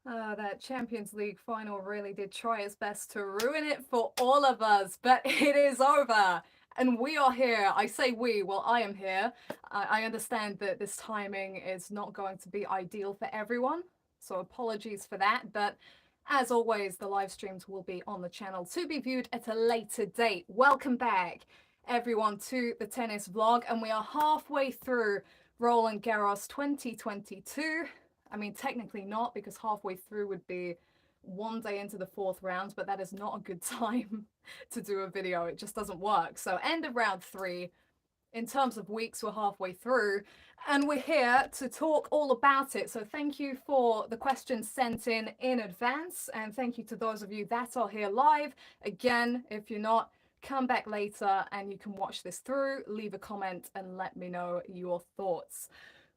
That Champions League final really did try its best to ruin it for all of us, but it is over. And we are here. I say we, well, I am here. I understand that this timing is not going to be ideal for everyone, so apologies for that. But as always, the live streams will be on the channel to be viewed at a later date. Welcome back, everyone, to the tennis vlog, and we are halfway through Roland Garros 2022. I mean, technically not, because halfway through would be one day into the fourth round, but that is not a good time to do a video. It just doesn't work. So end of round 3. In terms of weeks, we're halfway through, and we're here to talk all about it. So thank you for the questions sent in advance, and thank you to those of you that are here live. Again, if you're not, come back later and you can watch this through, leave a comment and let me know your thoughts.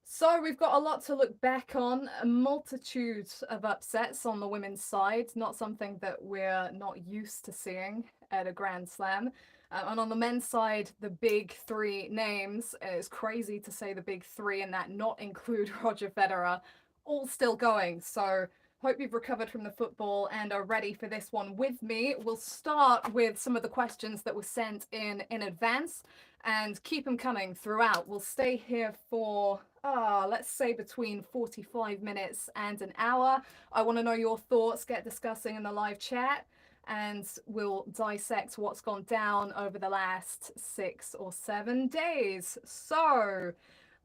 So we've got a lot to look back on, a multitude of upsets on the women's side, not something that we're not used to seeing at a Grand Slam. And on the men's side, the big 3 names, it's crazy to say the big 3 and that not include Roger Federer, all still going. So hope you've recovered from the football and are ready for this one with me. We'll start with some of the questions that were sent in advance and keep them coming throughout. We'll stay here for, let's say between 45 minutes and an hour. I want to know your thoughts, get discussing in the live chat, and we'll dissect what's gone down over the last 6 or 7 days. So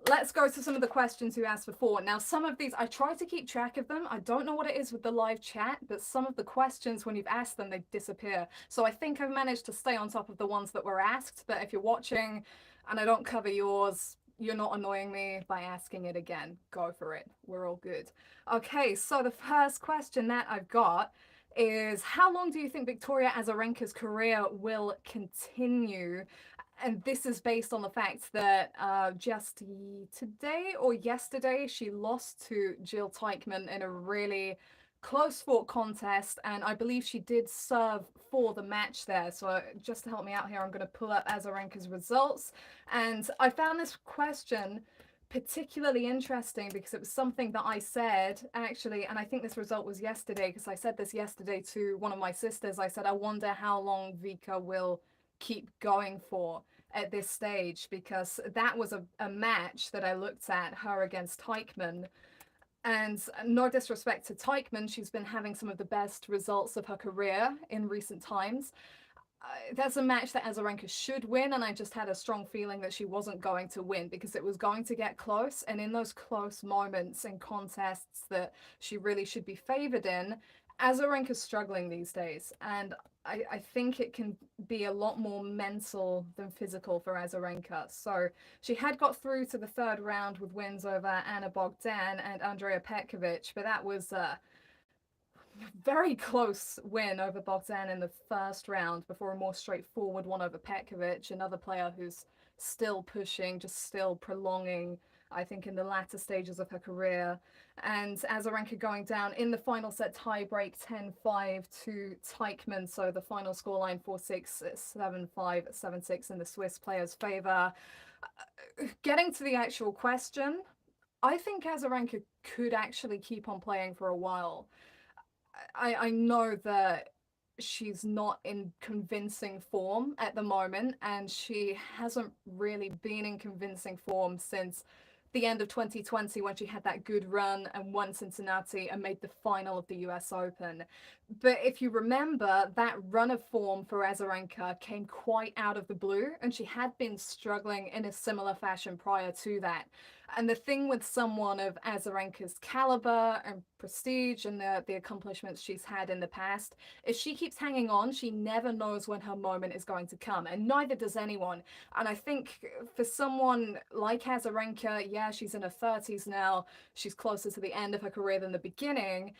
let's go to some of the questions you asked before. Now, some of these, I try to keep track of them. I don't know what it is with the live chat, but some of the questions, when you've asked them, they disappear. So I think I've managed to stay on top of the ones that were asked, but if you're watching and I don't cover yours, you're not annoying me by asking it again. Go for it. We're all good. Okay, so the first question that I've got is, how long do you think Victoria Azarenka's career will continue? And this is based on the fact that just today or yesterday, she lost to Jill Teichmann in a really close fought contest, and I believe she did serve for the match there. So just to help me out here, I'm going to pull up Azarenka's results. And I found this question particularly interesting because it was something that I said actually, and I think this result was yesterday, because I said this yesterday to one of my sisters. I said, I wonder how long Vika will keep going for at this stage, because that was a match that I looked at, her against Teichmann. And no disrespect to Teichmann, she's been having some of the best results of her career in recent times. That's a match that Azarenka should win, and I just had a strong feeling that she wasn't going to win because it was going to get close. And in those close moments in contests that she really should be favored in, Azarenka's struggling these days, and I think it can be a lot more mental than physical for Azarenka. So she had got through to the third round with wins over Anna Bogdan and Andrea Petkovic, but that was very close win over Bogdan in the first round before a more straightforward one over Petkovic, another player who's still pushing, just still prolonging, I think, in the latter stages of her career. And Azarenka going down in the final set tiebreak 10-5 to Teichmann, so the final scoreline 4-6, 7-5, 7-6 in the Swiss player's favor. Getting to the actual question, I think Azarenka could actually keep on playing for a while. I know that she's not in convincing form at the moment, and she hasn't really been in convincing form since the end of 2020, when she had that good run and won Cincinnati and made the final of the US Open. But if you remember, that run of form for Azarenka came quite out of the blue, and she had been struggling in a similar fashion prior to that. And the thing with someone of Azarenka's caliber and prestige and the accomplishments she's had in the past, if she keeps hanging on, she never knows when her moment is going to come, and neither does anyone. And I think for someone like Azarenka, yeah, she's in her 30s now, she's closer to the end of her career than the beginning,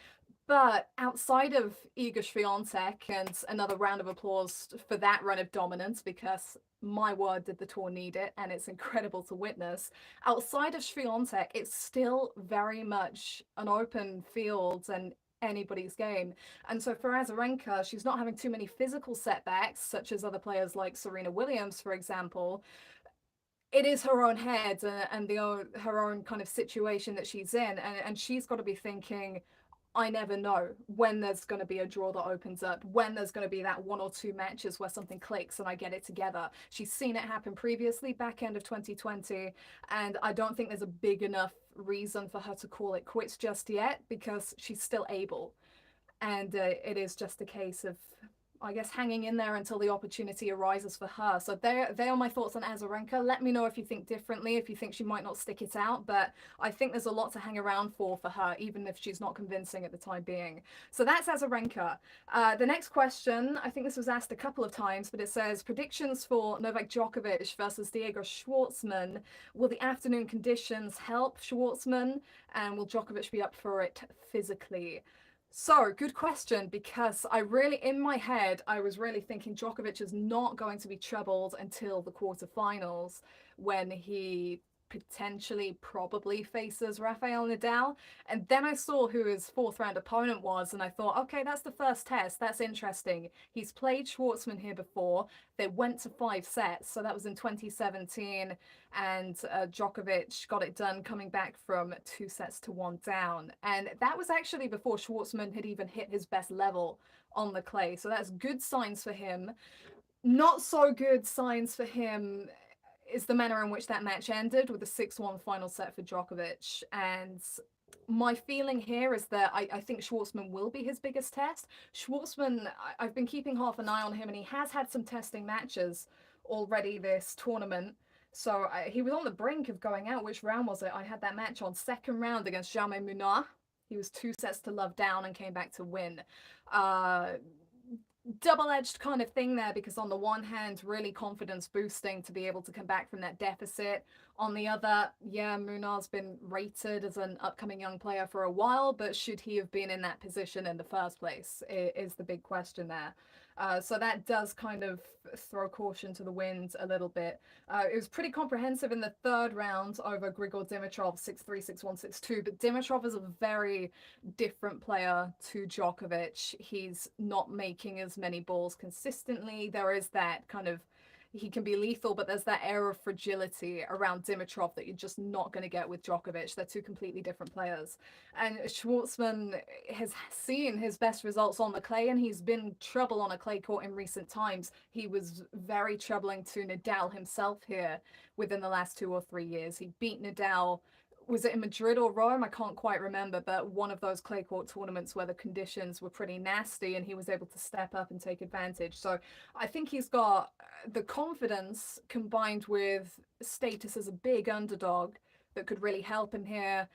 but outside of Iga Swiatek, and another round of applause for that run of dominance, because my word, did the tour need it, and it's incredible to witness. Outside of Swiatek, it's still very much an open field and anybody's game. And so for Azarenka, she's not having too many physical setbacks, such as other players like Serena Williams, for example. It is her own head and her own kind of situation that she's in, and she's got to be thinking, I never know when there's going to be a draw that opens up, when there's going to be that 1 or 2 matches where something clicks and I get it together. She's seen it happen previously, back end of 2020, and I don't think there's a big enough reason for her to call it quits just yet, because she's still able. And it is just a case of, I guess, hanging in there until the opportunity arises for her. So they are my thoughts on Azarenka. Let me know if you think differently, if you think she might not stick it out, but I think there's a lot to hang around for her, even if she's not convincing at the time being. So that's Azarenka. The next question, I think this was asked a couple of times, but it says, predictions for Novak Djokovic versus Diego Schwartzman. Will the afternoon conditions help Schwartzman, and will Djokovic be up for it physically? So, good question, because in my head, I was really thinking Djokovic is not going to be troubled until the quarterfinals, when he potentially probably faces Rafael Nadal. And then I saw who his fourth round opponent was, and I thought, okay, that's the first test. That's interesting. He's played Schwartzman here before. They went to 5 sets, so that was in 2017, and Djokovic got it done coming back from 2 sets to 1 down. And that was actually before Schwartzman had even hit his best level on the clay. So that's good signs for him. Not so good signs for him is the manner in which that match ended, with a 6-1 final set for Djokovic. And my feeling here is that I think Schwartzman will be his biggest test. Schwartzman, I've been keeping half an eye on him, and he has had some testing matches already this tournament. So he was on the brink of going out. Which round was it? I had that match on second round against Jaume Munar. He was 2 sets to love down and came back to win. Double-edged kind of thing there, because on the one hand, really confidence boosting to be able to come back from that deficit. On the other, yeah, Munar's been rated as an upcoming young player for a while, but should he have been in that position in the first place is the big question there. So that does kind of throw caution to the wind a little bit. It was pretty comprehensive in the third round over Grigor Dimitrov, 6-3, 6-1, 6-2, but Dimitrov is a very different player to Djokovic. He's not making as many balls consistently. There is that kind of, he can be lethal, but there's that air of fragility around Dimitrov that you're just not going to get with Djokovic. They're 2 completely different players. And Schwartzman has seen his best results on the clay, and he's been trouble on a clay court in recent times. He was very troubling to Nadal himself here within the last 2 or 3 years. He beat Nadal, was it in Madrid or Rome? I can't quite remember, but one of those clay court tournaments where the conditions were pretty nasty, and he was able to step up and take advantage. So I think he's got the confidence combined with status as a big underdog that could really help him here.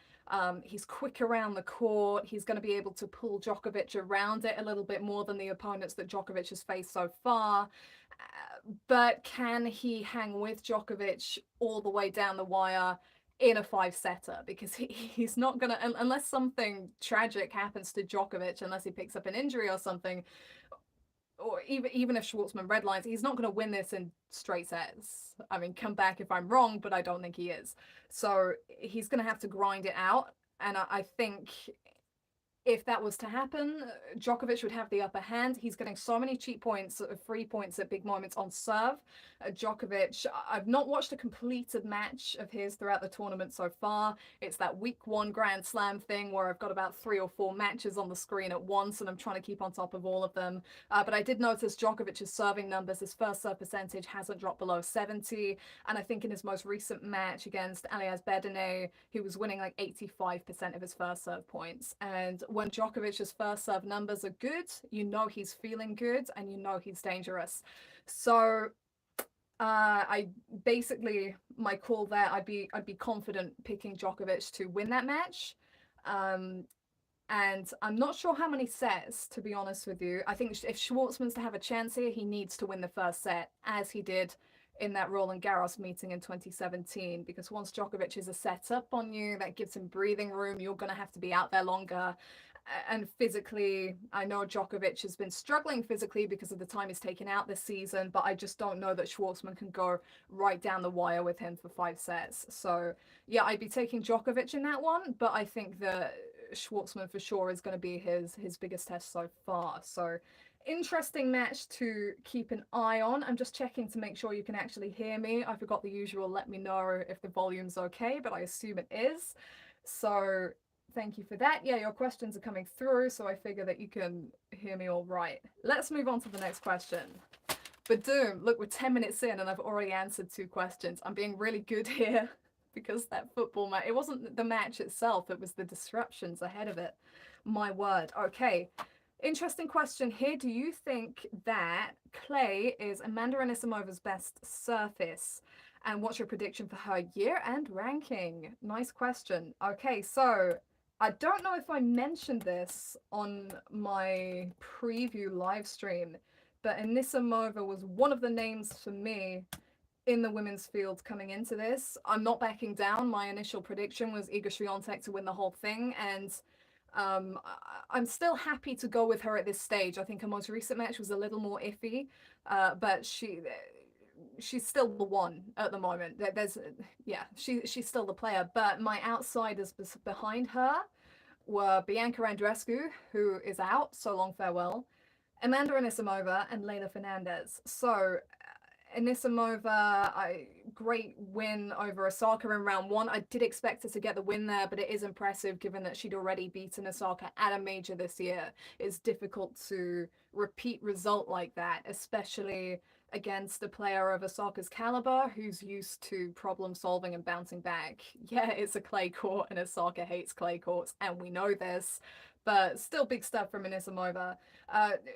He's quick around the court. He's going to be able to pull Djokovic around it a little bit more than the opponents that Djokovic has faced so far. But can he hang with Djokovic all the way down the wire in a 5-setter? Because he's not going to, unless something tragic happens to Djokovic, unless he picks up an injury or something, or even if Schwartzman redlines, he's not going to win this in straight sets. I mean, come back if I'm wrong, but I don't think he is. So he's going to have to grind it out. And I think if that was to happen, Djokovic would have the upper hand. He's getting so many cheap points, free points at big moments on serve. Djokovic, I've not watched a completed match of his throughout the tournament so far. It's that week 1 Grand Slam thing where I've got about 3 or 4 matches on the screen at once, and I'm trying to keep on top of all of them. But I did notice Djokovic's serving numbers, his first serve percentage hasn't dropped below 70. And I think in his most recent match against Alias Bedene, he was winning like 85% of his first serve points. And when Djokovic's first serve numbers are good, you know he's feeling good, and you know he's dangerous. So I basically, my call there, I'd be confident picking Djokovic to win that match. And I'm not sure how many sets, to be honest with you. I think if Schwartzman's to have a chance here, he needs to win the first set, as he did in that Roland Garros meeting in 2017, because once Djokovic is a set up on you, that gives him breathing room. You're going to have to be out there longer. And physically, I know Djokovic has been struggling physically because of the time he's taken out this season, but I just don't know that Schwartzman can go right down the wire with him for 5 sets. So yeah, I'd be taking Djokovic in that one, but I think that Schwartzman for sure is going to be his biggest test so far. So interesting match to keep an eye on. I'm just checking to make sure you can actually hear me. I forgot the usual let me know if the volume's okay, but I assume it is. So Thank you for that. Yeah, your questions are coming through, so I figure that you can hear me all right. Let's move on to the next question. But Doom, look, we're 10 minutes in and I've already answered 2 questions. I'm being really good here because that football match, it wasn't the match itself, it was the disruptions ahead of it. My word. Okay. Interesting question here. Do you think that clay is Amanda Anisimova's best surface? And what's your prediction for her year-end ranking? Nice question. Okay, so I don't know if I mentioned this on my preview live stream, but Anisimova was one of the names for me in the women's field coming into this. I'm not backing down. My initial prediction was Iga Swiatek to win the whole thing, and I'm still happy to go with her at this stage. I think her most recent match was a little more iffy, but she's still the one at the moment. She's still the player. But my outsiders behind her were Bianca Andreescu, who is out, so long farewell, Amanda Anisimova, and Leylah Fernandez. So Anisimova, great win over Osaka in round 1. I did expect her to get the win there, but it is impressive given that she'd already beaten Osaka at a major this year. It's difficult to repeat result like that, especially against a player of Osaka's caliber who's used to problem solving and bouncing back. Yeah, it's a clay court and Osaka hates clay courts, and we know this, but still big stuff from Anisimova.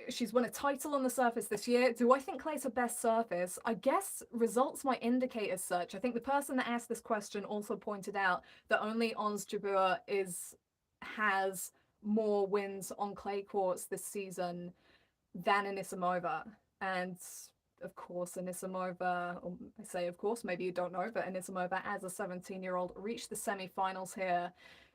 She's won a title on the surface this year. Do I think clay's her best surface? I guess results might indicate as such. I think the person that asked this question also pointed out that only Ons Jabeur has more wins on clay courts this season than Anisimova. And of course, Anisimova, or I say of course, maybe you don't know, but Anisimova as a 17-year-old reached the semi-finals here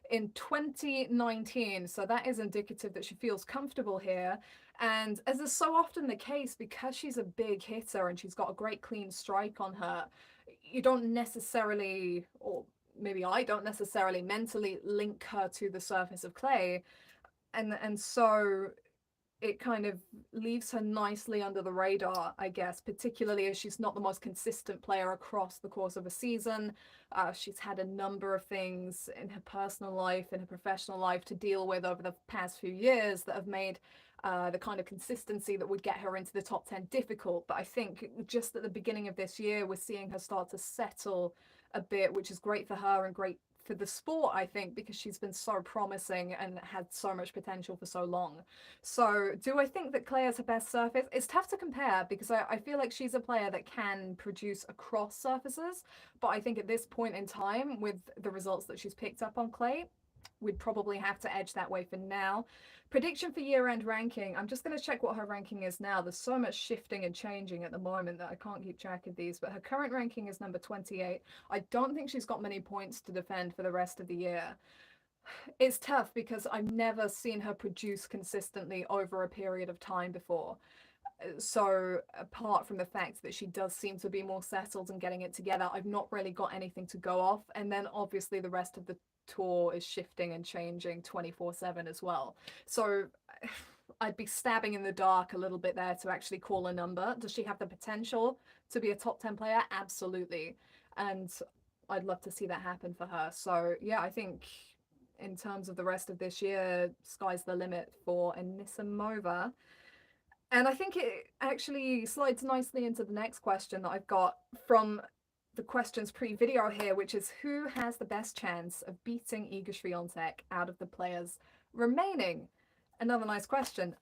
in 2019, so that is indicative that she feels comfortable here. And as is so often the case, because she's a big hitter and she's got a great clean strike on her, you don't necessarily, or maybe I don't necessarily mentally link her to the surface of clay, and so it kind of leaves her nicely under the radar, I guess, particularly as she's not the most consistent player across the course of a season. She's had a number of things in her personal life, in her professional life to deal with over the past few years that have made the kind of consistency that would get her into the top 10 difficult. But I think just at the beginning of this year, we're seeing her start to settle a bit, which is great for her and great for the sport, I think, because she's been so promising and had so much potential for so long. So do I think that clay is her best surface? It's tough to compare because I feel like she's a player that can produce across surfaces, but I think at this point in time, with the results that she's picked up on clay, we'd probably have to edge that way for now. Prediction for year-end ranking. I'm just going to check what her ranking is now. There's so much shifting and changing at the moment that I can't keep track of these, but her current ranking is number 28. I don't think she's got many points to defend for the rest of the year. It's tough because I've never seen her produce consistently over a period of time before. So apart from the fact that she does seem to be more settled and getting it together, I've not really got anything to go off. And then obviously the rest of the tour is shifting and changing 24/7 as well. So I'd be stabbing in the dark a little bit there to actually call a number. Does she have the potential to be a top 10 player? Absolutely. And I'd love to see that happen for her. So yeah, I think in terms of the rest of this year, sky's the limit for Anisimova. And I think it actually slides nicely into the next question that I've got from the questions pre-video here, which is who has the best chance of beating Iga Swiatek out of the players remaining? Another nice question.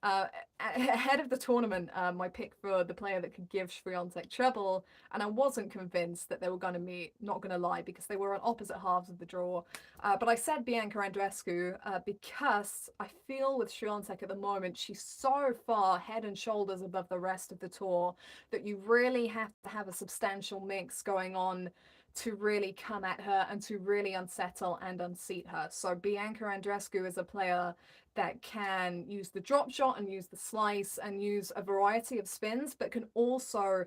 Ahead of the tournament, my pick for the player that could give Swiatek trouble, and I wasn't convinced that they were going to meet, not going to lie, because they were on opposite halves of the draw. But I said Bianca Andreescu because I feel with Swiatek at the moment, she's so far head and shoulders above the rest of the tour that you really have to have a substantial mix going on to really come at her and to really unsettle and unseat her. So Bianca Andreescu is a player that can use the drop shot and use the slice and use a variety of spins, but can also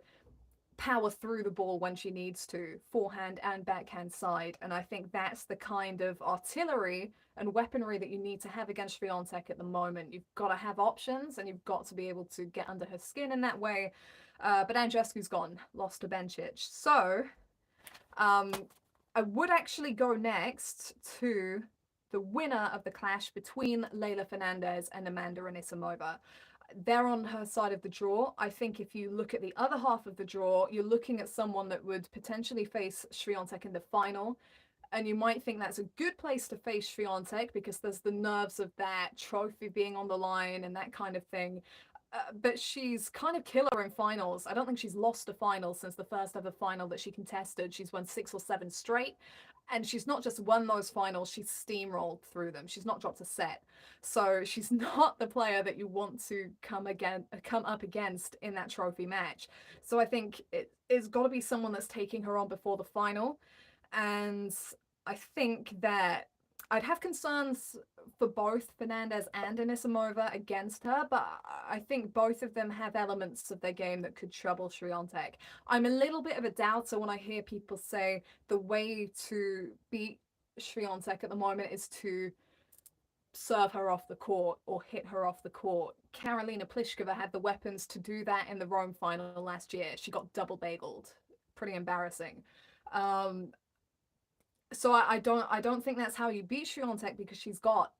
power through the ball when she needs to, forehand and backhand side. And I think that's the kind of artillery and weaponry that you need to have against Swiatek at the moment. You've got to have options and you've got to be able to get under her skin in that way. But Andreescu's gone, lost to Bencic. So I would actually go next to the winner of the clash between Leylah Fernandez and Amanda Anisimova. They're on her side of the draw. I think if you look at the other half of the draw, you're looking at someone that would potentially face Swiatek in the final. And you might think that's a good place to face Swiatek because there's the nerves of that trophy being on the line and that kind of thing. But she's kind of killer in finals. I don't think she's lost a final since the first ever final that she contested. She's won 6 or 7 straight. And she's not just won those finals, she's steamrolled through them. She's not dropped a set. So she's not the player that you want to come up against in that trophy match. So I think it's got to be someone that's taking her on before the final. And I think that I'd have concerns for both Fernandez and Anisimova against her, but I think both of them have elements of their game that could trouble Swiatek. I'm a little bit of a doubter when I hear people say the way to beat Swiatek at the moment is to serve her off the court or hit her off the court. Karolina Pliskova had the weapons to do that in the Rome final last year. She got double bageled. Pretty embarrassing. So I don't think that's how you beat Swiatek because she's got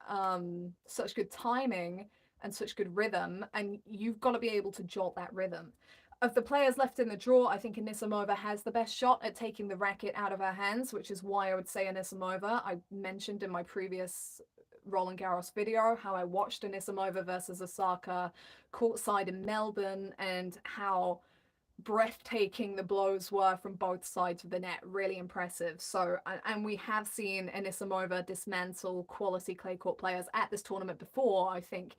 such good timing and such good rhythm, and you've got to be able to jolt that rhythm. Of the players left in the draw, I think Anisimova has the best shot at taking the racket out of her hands, which is why I would say Anisimova. I mentioned in my previous Roland Garros video how I watched Anisimova versus Osaka courtside in Melbourne and how breathtaking the blows were from both sides of the net. Really impressive. So, and we have seen Anisimova dismantle quality clay court players at this tournament before. I think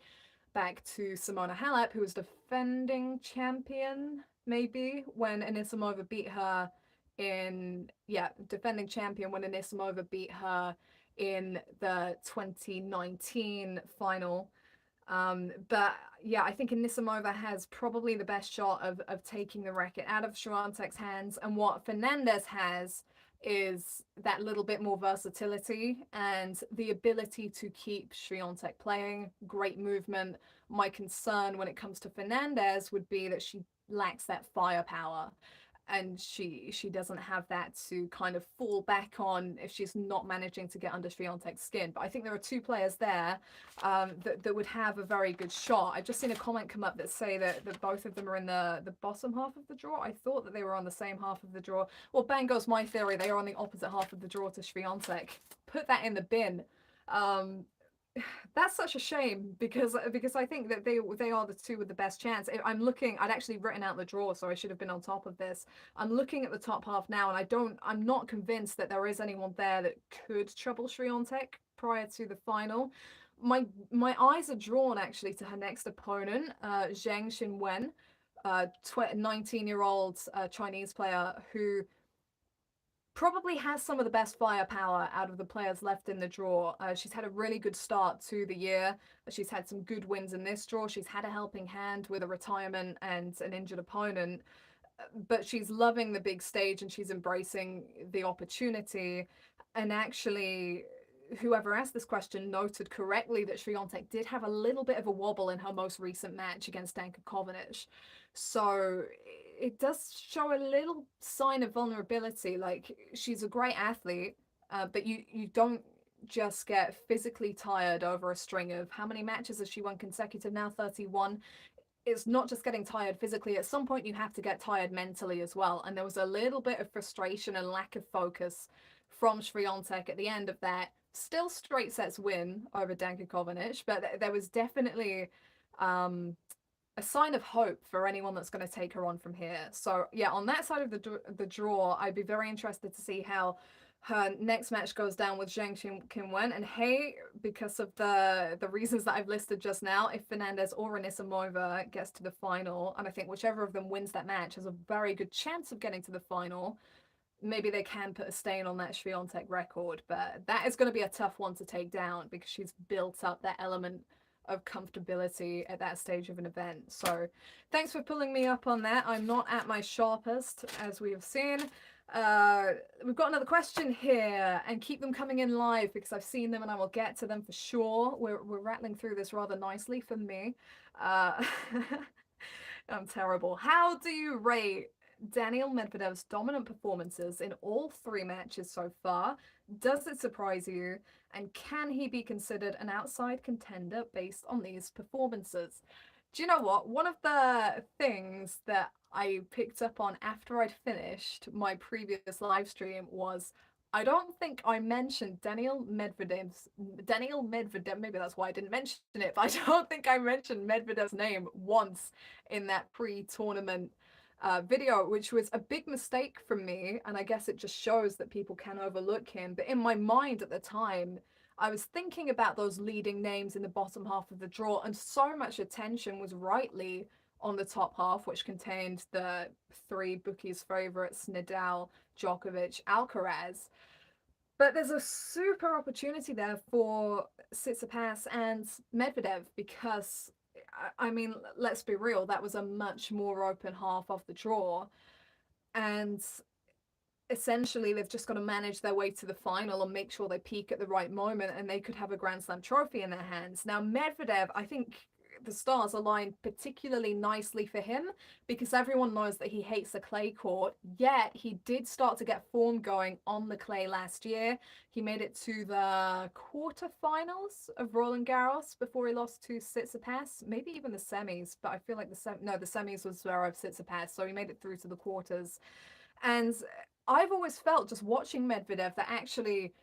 back to Simona Halep, who was defending champion, maybe, when Anisimova beat her defending champion when Anisimova beat her in the 2019 final. But yeah, I think Anisimova has probably the best shot of taking the racket out of Swiatek's hands. And what Fernandez has is that little bit more versatility and the ability to keep Swiatek playing. Great movement. My concern when it comes to Fernandez would be that she lacks that firepower. And she doesn't have that to kind of fall back on if she's not managing to get under Swiatek's skin. But I think there are two players there that would have a very good shot. I've just seen a comment come up that say that both of them are in the bottom half of the draw. I thought that they were on the same half of the draw. Well, bang goes my theory. They are on the opposite half of the draw to Swiatek. Put that in the bin. That's such a shame because I think that they are the two with the best chance. I'm looking. I'd actually written out the draw, so I should have been on top of this. I'm looking at the top half now, and I'm not convinced that there is anyone there that could trouble Swiatek prior to the final. My eyes are drawn actually to her next opponent, Zheng Xinwen, 19-year-old Chinese player who probably has some of the best firepower out of the players left in the draw. She's had a really good start to the year. She's had some good wins in this draw. She's had a helping hand with a retirement and an injured opponent, but she's loving the big stage and she's embracing the opportunity. And actually, whoever asked this question noted correctly that Swiatek did have a little bit of a wobble in her most recent match against Danka Kovanic. So it does show a little sign of vulnerability. Like, she's a great athlete, but you don't just get physically tired over a string of how many matches has she won consecutive now? 31. It's not just getting tired physically. At some point you have to get tired mentally as well. And there was a little bit of frustration and lack of focus from Swiatek at the end of that. Still straight sets win over Danka Kovanic, but there was definitely a sign of hope for anyone that's going to take her on from here. So yeah, on that side of the draw, I'd be very interested to see how her next match goes down with Zheng Qinwen. And hey, because of the reasons that I've listed just now, if Fernandez or Anisimova gets to the final, and I think whichever of them wins that match has a very good chance of getting to the final, maybe they can put a stain on that Swiatek record. But that is going to be a tough one to take down because she's built up that element of comfortability at that stage of an event. So thanks for pulling me up on that. I'm not at my sharpest, as we have seen. We've got another question here, and keep them coming in live because I've seen them and I will get to them for sure. We're rattling through this rather nicely for me. I'm terrible. How do you rate Daniil Medvedev's dominant performances in all three matches so far? Does it surprise you? And can he be considered an outside contender based on these performances? Do you know what? One of the things that I picked up on after I'd finished my previous live stream was I don't think I mentioned Daniil Medvedev. Maybe that's why I didn't mention it, but I don't think I mentioned Medvedev's name once in that pre-tournament video, which was a big mistake from me. And I guess it just shows that people can overlook him. But in my mind at the time, I was thinking about those leading names in the bottom half of the draw, and so much attention was rightly on the top half, which contained the three bookies' favourites, Nadal, Djokovic, Alcaraz. But there's a super opportunity there for Tsitsipas and Medvedev because, I mean, let's be real, that was a much more open half of the draw. And essentially they've just got to manage their way to the final and make sure they peak at the right moment, and they could have a Grand Slam trophy in their hands. Now, Medvedev, I think the stars aligned particularly nicely for him because everyone knows that he hates the clay court, yet he did start to get form going on the clay last year. He made it to the quarterfinals of Roland Garros before he lost to Tsitsipas, maybe even the semis, but I feel like the semis was Zverev Tsitsipas, so he made it through to the quarters. And I've always felt, just watching Medvedev, that actually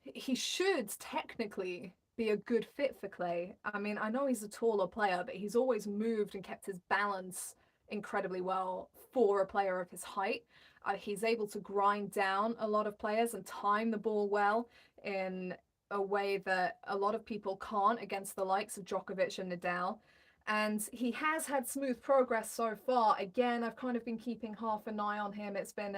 he should technically be a good fit for clay. I mean, I know he's a taller player, but he's always moved and kept his balance incredibly well for a player of his height. He's able to grind down a lot of players and time the ball well in a way that a lot of people can't against the likes of Djokovic and Nadal. And he has had smooth progress so far. Again, I've kind of been keeping half an eye on him. It's been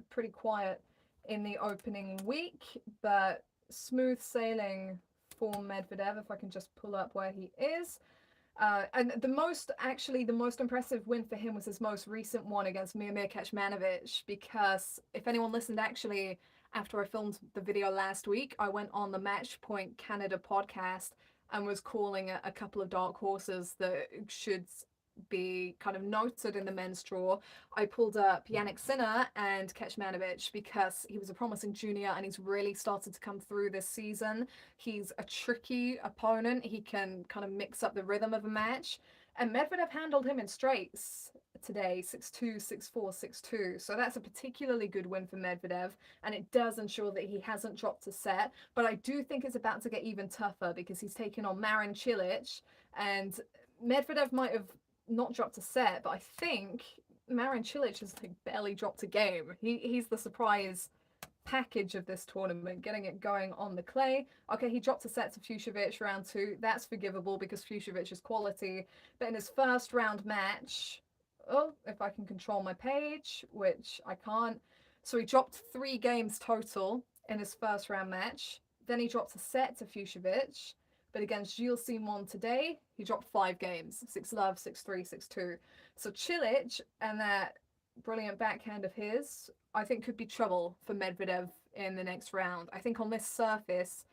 pretty quiet in the opening week, but smooth sailing for Medvedev, if I can just pull up where he is. And the most impressive win for him was his most recent one against Miomir Kecmanovic, because if anyone listened, actually, after I filmed the video last week, I went on the Match Point Canada podcast and was calling a couple of dark horses that should be kind of noted in the men's draw. I pulled up Yannick Sinner and Kecmanovic because he was a promising junior and he's really started to come through this season. He's a tricky opponent. He can kind of mix up the rhythm of a match. And Medvedev handled him in straights today, 6-2, 6-4, 6-2. So that's a particularly good win for Medvedev, and it does ensure that he hasn't dropped a set. But I do think it's about to get even tougher because he's taken on Marin Cilic, and Medvedev might have not dropped a set, but I think Marin Cilic has like barely dropped a game. He's the surprise package of this tournament, getting it going on the clay. Okay, he dropped a set to Fucsovics round 2. That's forgivable because Fucsovics is quality. But in his first round match, oh, if I can control my page, which I can't. So he dropped 3 games total in his first round match. Then he dropped a set to Fucsovics. But against Gilles Simon today, he dropped 5 games, 6-love, 6-3, 6-2. So Cilic and that brilliant backhand of his, I think could be trouble for Medvedev in the next round. I think on this surface,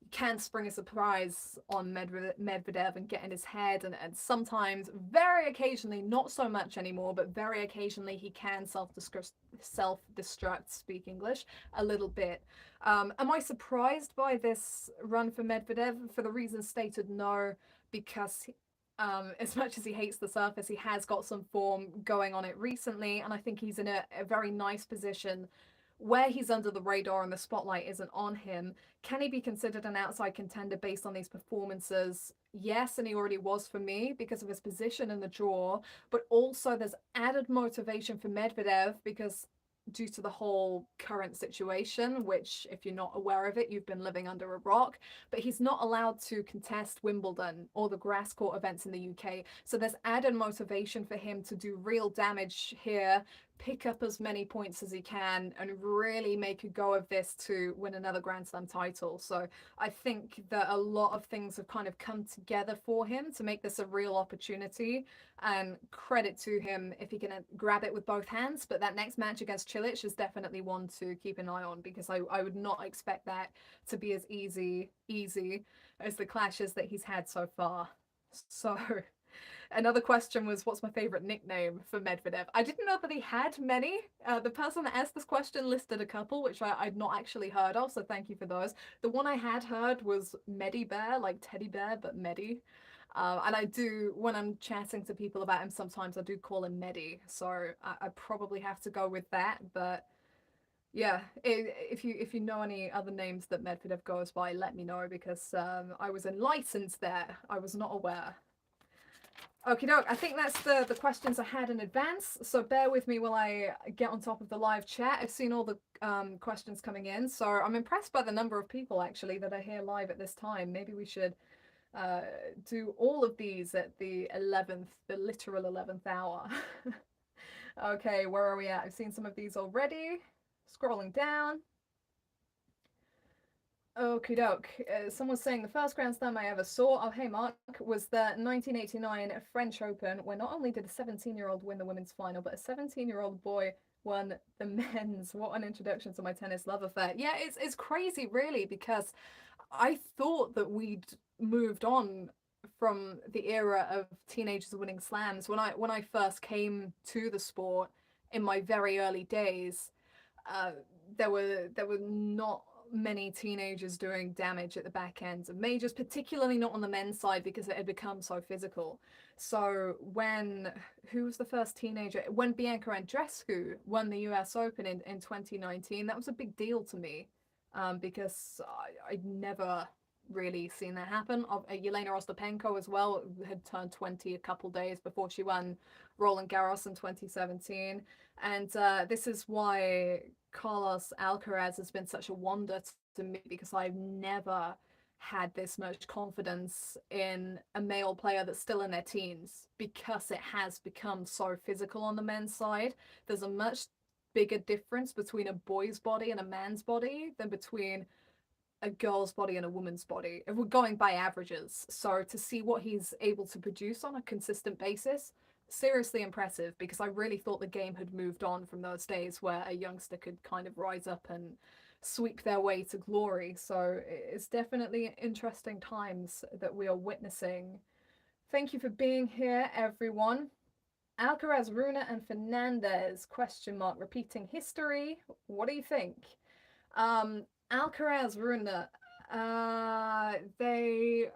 you can spring a surprise on Medvedev and get in his head, and sometimes, very occasionally, not so much anymore, but very occasionally he can self-destruct, speak English, a little bit. Am I surprised by this run for Medvedev? For the reasons stated, no, because as much as he hates the surface, he has got some form going on it recently, and I think he's in a very nice position where he's under the radar and the spotlight isn't on him. Can he be considered an outside contender based on these performances? Yes, and he already was for me because of his position in the draw, but also there's added motivation for Medvedev because due to the whole current situation, which if you're not aware of it, you've been living under a rock, but he's not allowed to contest Wimbledon or the grass court events in the UK. So there's added motivation for him to do real damage here, pick up as many points as he can, and really make a go of this to win another Grand Slam title. So I think that a lot of things have kind of come together for him to make this a real opportunity, and credit to him if he can grab it with both hands. But that next match against Cilic is definitely one to keep an eye on, because I would not expect that to be as easy as the clashes that he's had so far. So Another question was, what's my favorite nickname for Medvedev? I didn't know that he had many. The person that asked this question listed a couple, which I'd not actually heard of, so thank you for those. The one I had heard was Medi Bear, like teddy bear, but Medi. And I do, when I'm chatting to people about him, sometimes I do call him Medi, so I probably have to go with that. But yeah, if you know any other names that Medvedev goes by, let me know, because I was enlightened there. I was not aware. Okie doke, I think that's the questions I had in advance, so bear with me while I get on top of the live chat. I've seen all the questions coming in, so I'm impressed by the number of people actually that are here live at this time. Maybe we should do all of these at the literal 11th hour. Okay, where are we at? I've seen some of these already. Scrolling down. Okie doke. Someone's saying the first Grand Slam I ever saw, oh hey Mark, was the 1989 French Open, where not only did a 17-year-old win the women's final, but a 17-year-old boy won the men's. What an introduction to my tennis love affair. Yeah, it's crazy really, because I thought that we'd moved on from the era of teenagers winning slams. When I first came to the sport in my very early days, there were not many teenagers doing damage at the back ends of majors, particularly not on the men's side, because it had become so physical. So who was the first teenager? When Bianca Andreescu won the US Open in 2019, that was a big deal to me, because I'd never really seen that happen. Yelena Ostapenko as well had turned 20 a couple days before she won Roland Garros in 2017. And this is why Carlos Alcaraz has been such a wonder to me, because I've never had this much confidence in a male player that's still in their teens, because it has become so physical on the men's side. There's a much bigger difference between a boy's body and a man's body than between a girl's body and a woman's body, if we're going by averages. So to see what he's able to produce on a consistent basis, seriously impressive, because I really thought the game had moved on from those days where a youngster could kind of rise up and sweep their way to glory. So it's definitely interesting times that we are witnessing. Thank you for being here, everyone. Alcaraz, Rune, and Fernandez, question mark, repeating history. What do you think? Alcaraz, Rune, they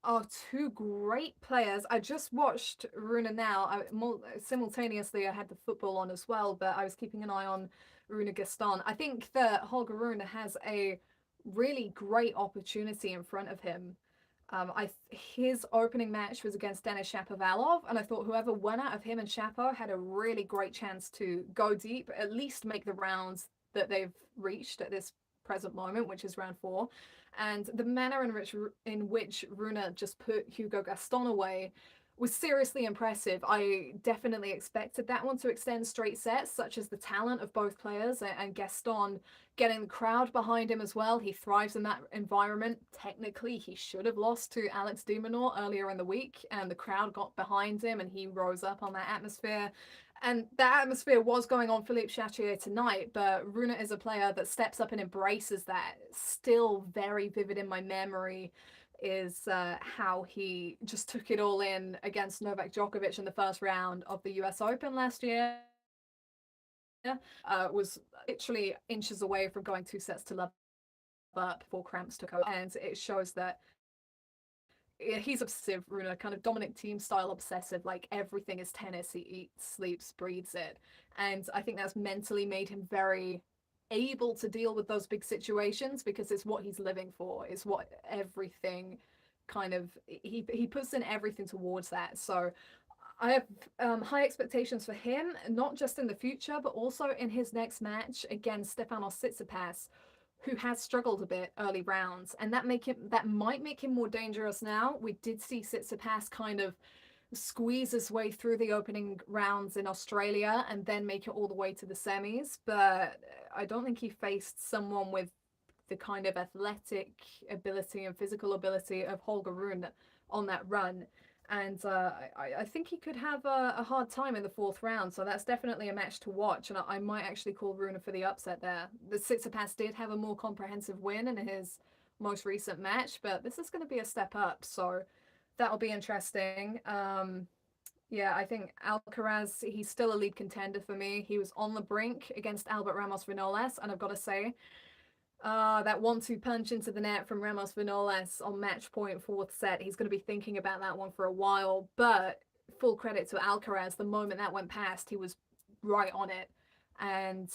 are two great players. I just watched Rune now. Simultaneously, I had the football on as well, but I was keeping an eye on Rune Gaston. I think that Holger Rune has a really great opportunity in front of him. His opening match was against Denis Shapovalov, and I thought whoever won out of him and Shapo had a really great chance to go deep, at least make the rounds that they've reached at this present moment, which is round 4. And the manner in which Rune just put Hugo Gaston away was seriously impressive. I definitely expected that one to extend straight sets, such as the talent of both players, and Gaston getting the crowd behind him as well. He thrives in that environment. Technically, he should have lost to Alex de Minaur earlier in the week, and the crowd got behind him and he rose up on that atmosphere. And that atmosphere was going on Philippe Chatrier tonight, but Rune is a player that steps up and embraces that. Still very vivid in my memory is how he just took it all in against Novak Djokovic in the first round of the US Open last year. Was literally inches away from going 2 sets to love up before cramps took over. And it shows that he's obsessive, Rune, kind of Dominic Thiem style obsessive, like everything is tennis, he eats, sleeps, breathes it. And I think that's mentally made him very able to deal with those big situations, because it's what he's living for, it's what everything kind of, he puts in everything towards that. So I have high expectations for him, not just in the future, but also in his next match against Stefanos Tsitsipas, who has struggled a bit early rounds, and that might make him more dangerous now. We did see Tsitsipas kind of squeeze his way through the opening rounds in Australia and then make it all the way to the semis, but I don't think he faced someone with the kind of athletic ability and physical ability of Holger Rune on that run. And I think he could have a hard time in the 4th round, so that's definitely a match to watch, and I might actually call Rune for the upset there. The Tsitsipas did have a more comprehensive win in his most recent match, but this is going to be a step up, so That'll be interesting. Yeah, I think Alcaraz, he's still a lead contender for me. He was on the brink against Albert Ramos Vinolas, and I've got to say, that 1-2 punch into the net from Ramos Vinolas on match point, fourth set. He's going to be thinking about that one for a while. But full credit to Alcaraz. The moment that went past, he was right on it. And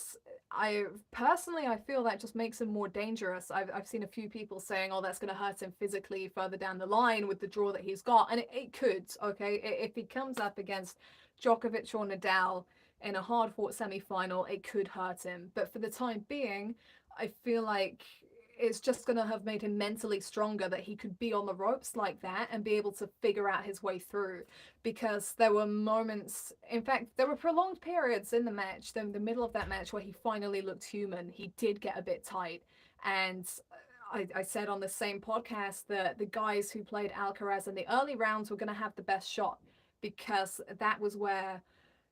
I personally, I feel that just makes him more dangerous. I've seen a few people saying, oh, that's going to hurt him physically further down the line with the draw that he's got. And it could, okay? If he comes up against Djokovic or Nadal in a hard-fought semi-final, it could hurt him. But for the time being, I feel like it's just going to have made him mentally stronger that he could be on the ropes like that and be able to figure out his way through. Because there were moments, in fact, there were prolonged periods in the match, the middle of that match, where he finally looked human. He did get a bit tight. And I said on the same podcast that the guys who played Alcaraz in the early rounds were going to have the best shot, because that was where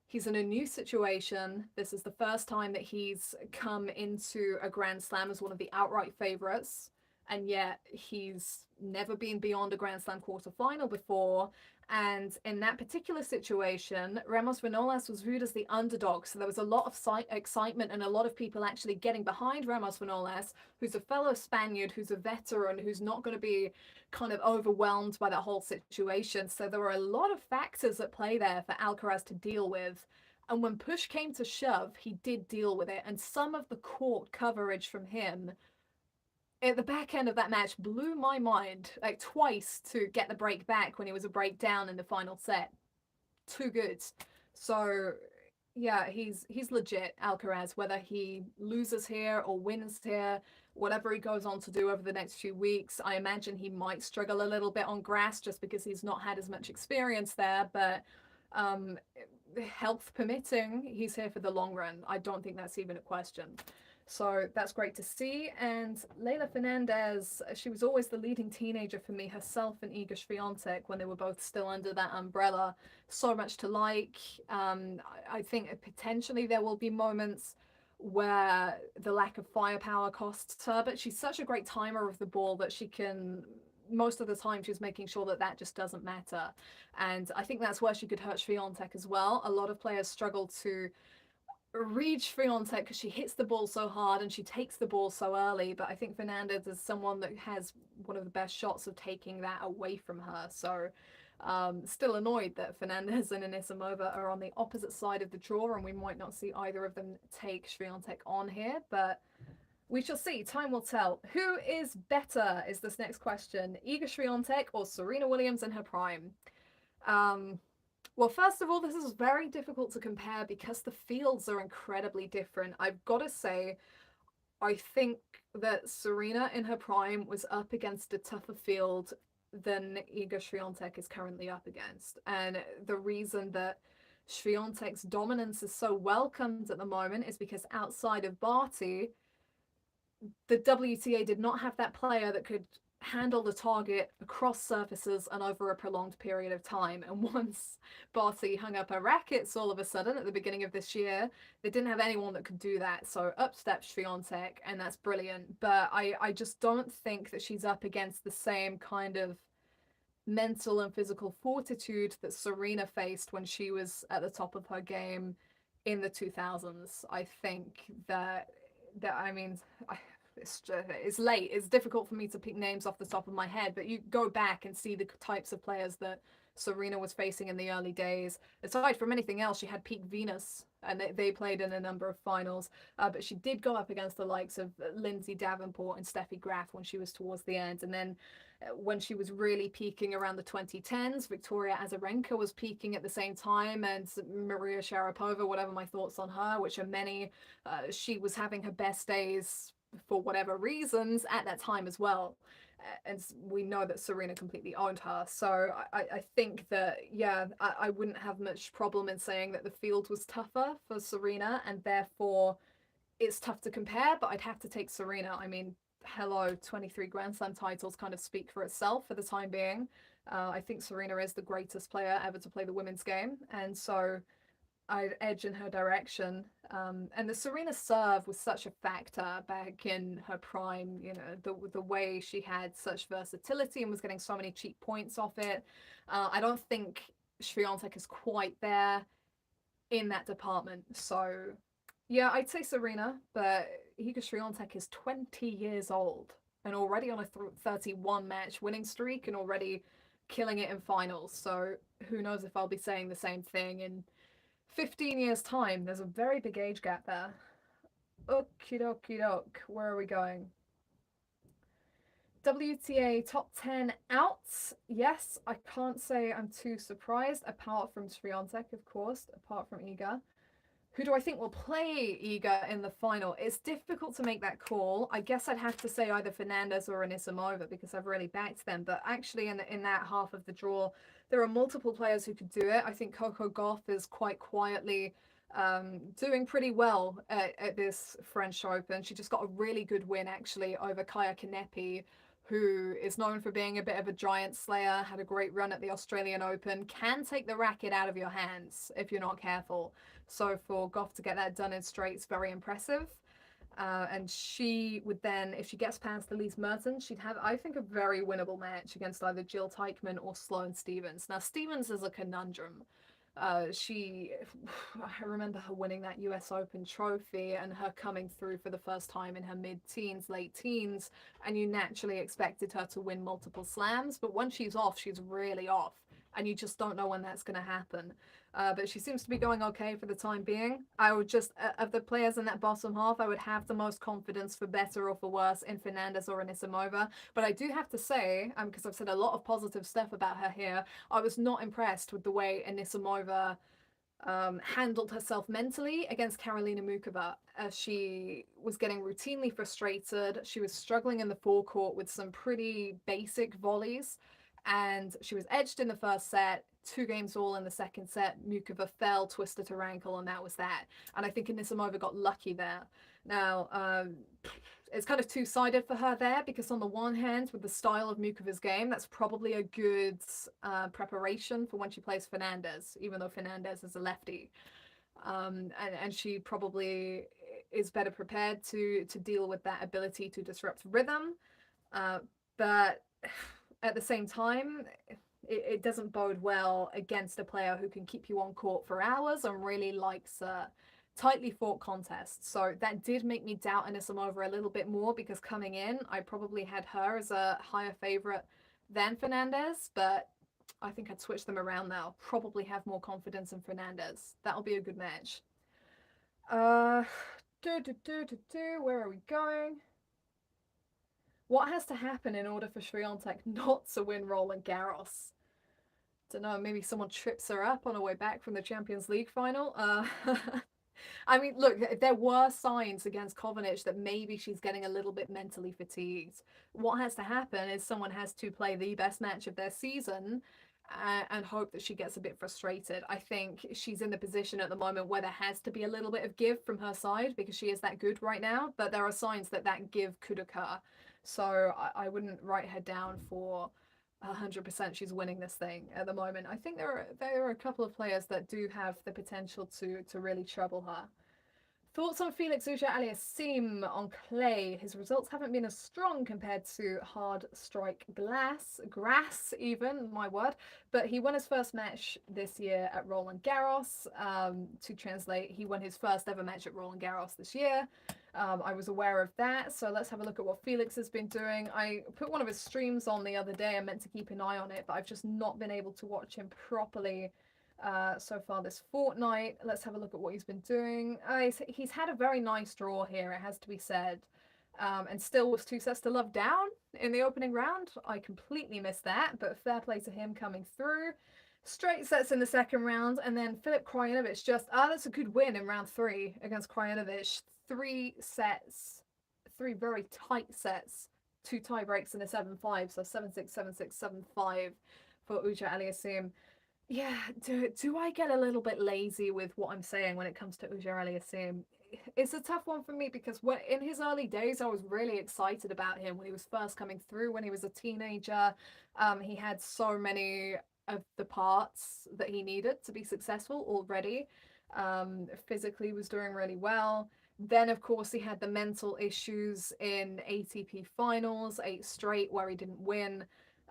he's in a new situation. This is the first time that he's come into a Grand Slam as one of the outright favorites, and yet he's never been beyond a Grand Slam quarterfinal before. And in that particular situation, Ramos Vinolas was viewed as the underdog, so there was a lot of excitement and a lot of people actually getting behind Ramos Vinolas, who's a fellow Spaniard, who's a veteran, who's not going to be kind of overwhelmed by that whole situation. So there were a lot of factors at play there for Alcaraz to deal with. And when push came to shove, he did deal with it. And some of the court coverage from him at the back end of that match blew my mind, like twice to get the break back when he was a break down in the final set. Too good. So yeah, he's legit, Alcaraz, whether he loses here or wins here, whatever he goes on to do over the next few weeks. I imagine he might struggle a little bit on grass just because he's not had as much experience there, but health permitting, he's here for the long run. I don't think that's even a question. So that's great to see. And Leylah Fernandez, she was always the leading teenager for me, herself and Iga Swiatek, when they were both still under that umbrella. So much to like. I think potentially there will be moments where the lack of firepower costs her, but she's such a great timer of the ball that she can, most of the time, she's making sure that that just doesn't matter. And I think that's where she could hurt Swiatek as well. A lot of players struggle to read Swiatek because she hits the ball so hard and she takes the ball so early, but I think Fernandez is someone that has one of the best shots of taking that away from her. So still annoyed that Fernandez and Anisimova are on the opposite side of the draw, and we might not see either of them take Swiatek on here, but we shall see. Time will tell. Who is better is this next question. Iga Swiatek or Serena Williams in her prime? Well, first of all, this is very difficult to compare because the fields are incredibly different. I've got to say, I think that Serena in her prime was up against a tougher field than Iga Swiatek is currently up against. And the reason that Swiatek's dominance is so welcomed at the moment is because outside of Barty, the WTA did not have that player that could handle the target across surfaces and over a prolonged period of time. And once Barty hung up her rackets all of a sudden at the beginning of this year, they didn't have anyone that could do that. So up steps Swiatek, and that's brilliant. But I just don't think that she's up against the same kind of mental and physical fortitude that Serena faced when she was at the top of her game in the 2000s. I think that I mean, it's late. It's difficult for me to pick names off the top of my head, but you go back and see the types of players that Serena was facing in the early days. Aside from anything else, she had peak Venus, and they played in a number of finals, but she did go up against the likes of Lindsay Davenport and Steffi Graf when she was towards the end. And then when she was really peaking around the 2010s, Victoria Azarenka was peaking at the same time, and Maria Sharapova, whatever my thoughts on her, which are many, she was having her best days for whatever reasons at that time as well. And we know that Serena completely owned her. So I think that, yeah, I wouldn't have much problem in saying that the field was tougher for Serena, and therefore it's tough to compare, but I'd have to take Serena. I mean, hello, 23 Grand Slam titles kind of speak for itself for the time being. I think Serena is the greatest player ever to play the women's game. And so I'd edge in her direction. And the Serena serve was such a factor back in her prime. You know, the way she had such versatility and was getting so many cheap points off it. I don't think Swiatek is quite there in that department. So, yeah, I'd say Serena, but Iga Swiatek is 20 years old and already on a 31 match winning streak and already killing it in finals. So, who knows if I'll be saying the same thing in 15 years' time. There's a very big age gap there. Okie dokie doke. Where are we going? WTA top 10 outs. Yes, I can't say I'm too surprised, apart from Swiatek, of course, apart from Iga. Who do I think will play Iga in the final? It's difficult to make that call. I guess I'd have to say either Fernandez or Anisimova because I've really backed them. But actually, in that half of the draw, there are multiple players who could do it. I think Coco Gauff is quite quietly doing pretty well at this French Open. She just got a really good win, actually, over Kaya Kanepi, who is known for being a bit of a giant slayer, had a great run at the Australian Open, can take the racket out of your hands if you're not careful. So for Gauff to get that done in straights, very impressive. And she would then, if she gets past Elise Mertens, she'd have, I think, a very winnable match against either Jill Teichmann or Sloane Stephens. Now, Stephens is a conundrum. I remember her winning that US Open trophy and her coming through for the first time in her mid-teens, late teens, and you naturally expected her to win multiple slams, but when she's off, she's really off, and you just don't know when that's going to happen. But she seems to be going okay for the time being. I would just, of the players in that bottom half, I would have the most confidence, for better or for worse, in Fernandez or Anisimova. But I do have to say, because I've said a lot of positive stuff about her here, I was not impressed with the way Anisimova handled herself mentally against Karolina Muchova. She was getting routinely frustrated. She was struggling in the forecourt with some pretty basic volleys, and she was edged in the first set. 2 games all in the second set. Muchova fell, twisted her ankle, and that was that. And I think Anisimova got lucky there. Now, it's kind of two-sided for her there, because on the one hand, with the style of Muchova's game, that's probably a good preparation for when she plays Fernandez, even though Fernandez is a lefty. And she probably is better prepared to deal with that ability to disrupt rhythm. But at the same time, it doesn't bode well against a player who can keep you on court for hours and really likes tightly fought contests. So that did make me doubt Anisimova a little bit more, because coming in, I probably had her as a higher favorite than Fernandez, but I think I'd switch them around now. Probably have more confidence in Fernandez. That'll be a good match. Where are we going? What has to happen in order for Swiatek not to win Roland Garros? Don't know, maybe someone trips her up on her way back from the Champions League final. I mean, look, there were signs against Kovanic that maybe she's getting a little bit mentally fatigued. What has to happen is someone has to play the best match of their season and hope that she gets a bit frustrated. I think she's in the position at the moment where there has to be a little bit of give from her side, because she is that good right now, but there are signs that that give could occur. So I wouldn't write her down for 100% she's winning this thing at the moment. I think there are a couple of players that do have the potential to really trouble her. Thoughts on Felix Auger-Aliassime on clay? His results haven't been as strong compared to hard strike grass even, my word. But he won his first match this year at Roland Garros. To translate, he won his first ever match at Roland Garros this year. I was aware of that, so let's have a look at what Felix has been doing. I put one of his streams on the other day. I meant to keep an eye on it, but I've just not been able to watch him properly so far this fortnight. Let's have a look at what he's been doing. He's had a very nice draw here, it has to be said, and still was 2 sets to love down in the opening round. I completely missed that, but fair play to him coming through. Straight sets in the second round, and then Filip Krajinovic just, that's a good win in round 3 against Krajinovic. 3 sets, 3 very tight sets, 2 tie breaks and a 7-5, so 7-6, 7-6, 7-5 for Auger-Aliassime. Yeah, do I get a little bit lazy with what I'm saying when it comes to Auger-Aliassime? It's a tough one for me, because in his early days, I was really excited about him when he was first coming through, when he was a teenager. He had so many of the parts that he needed to be successful already. Physically was doing really well. Then, of course, he had the mental issues in ATP finals, 8 straight, where he didn't win.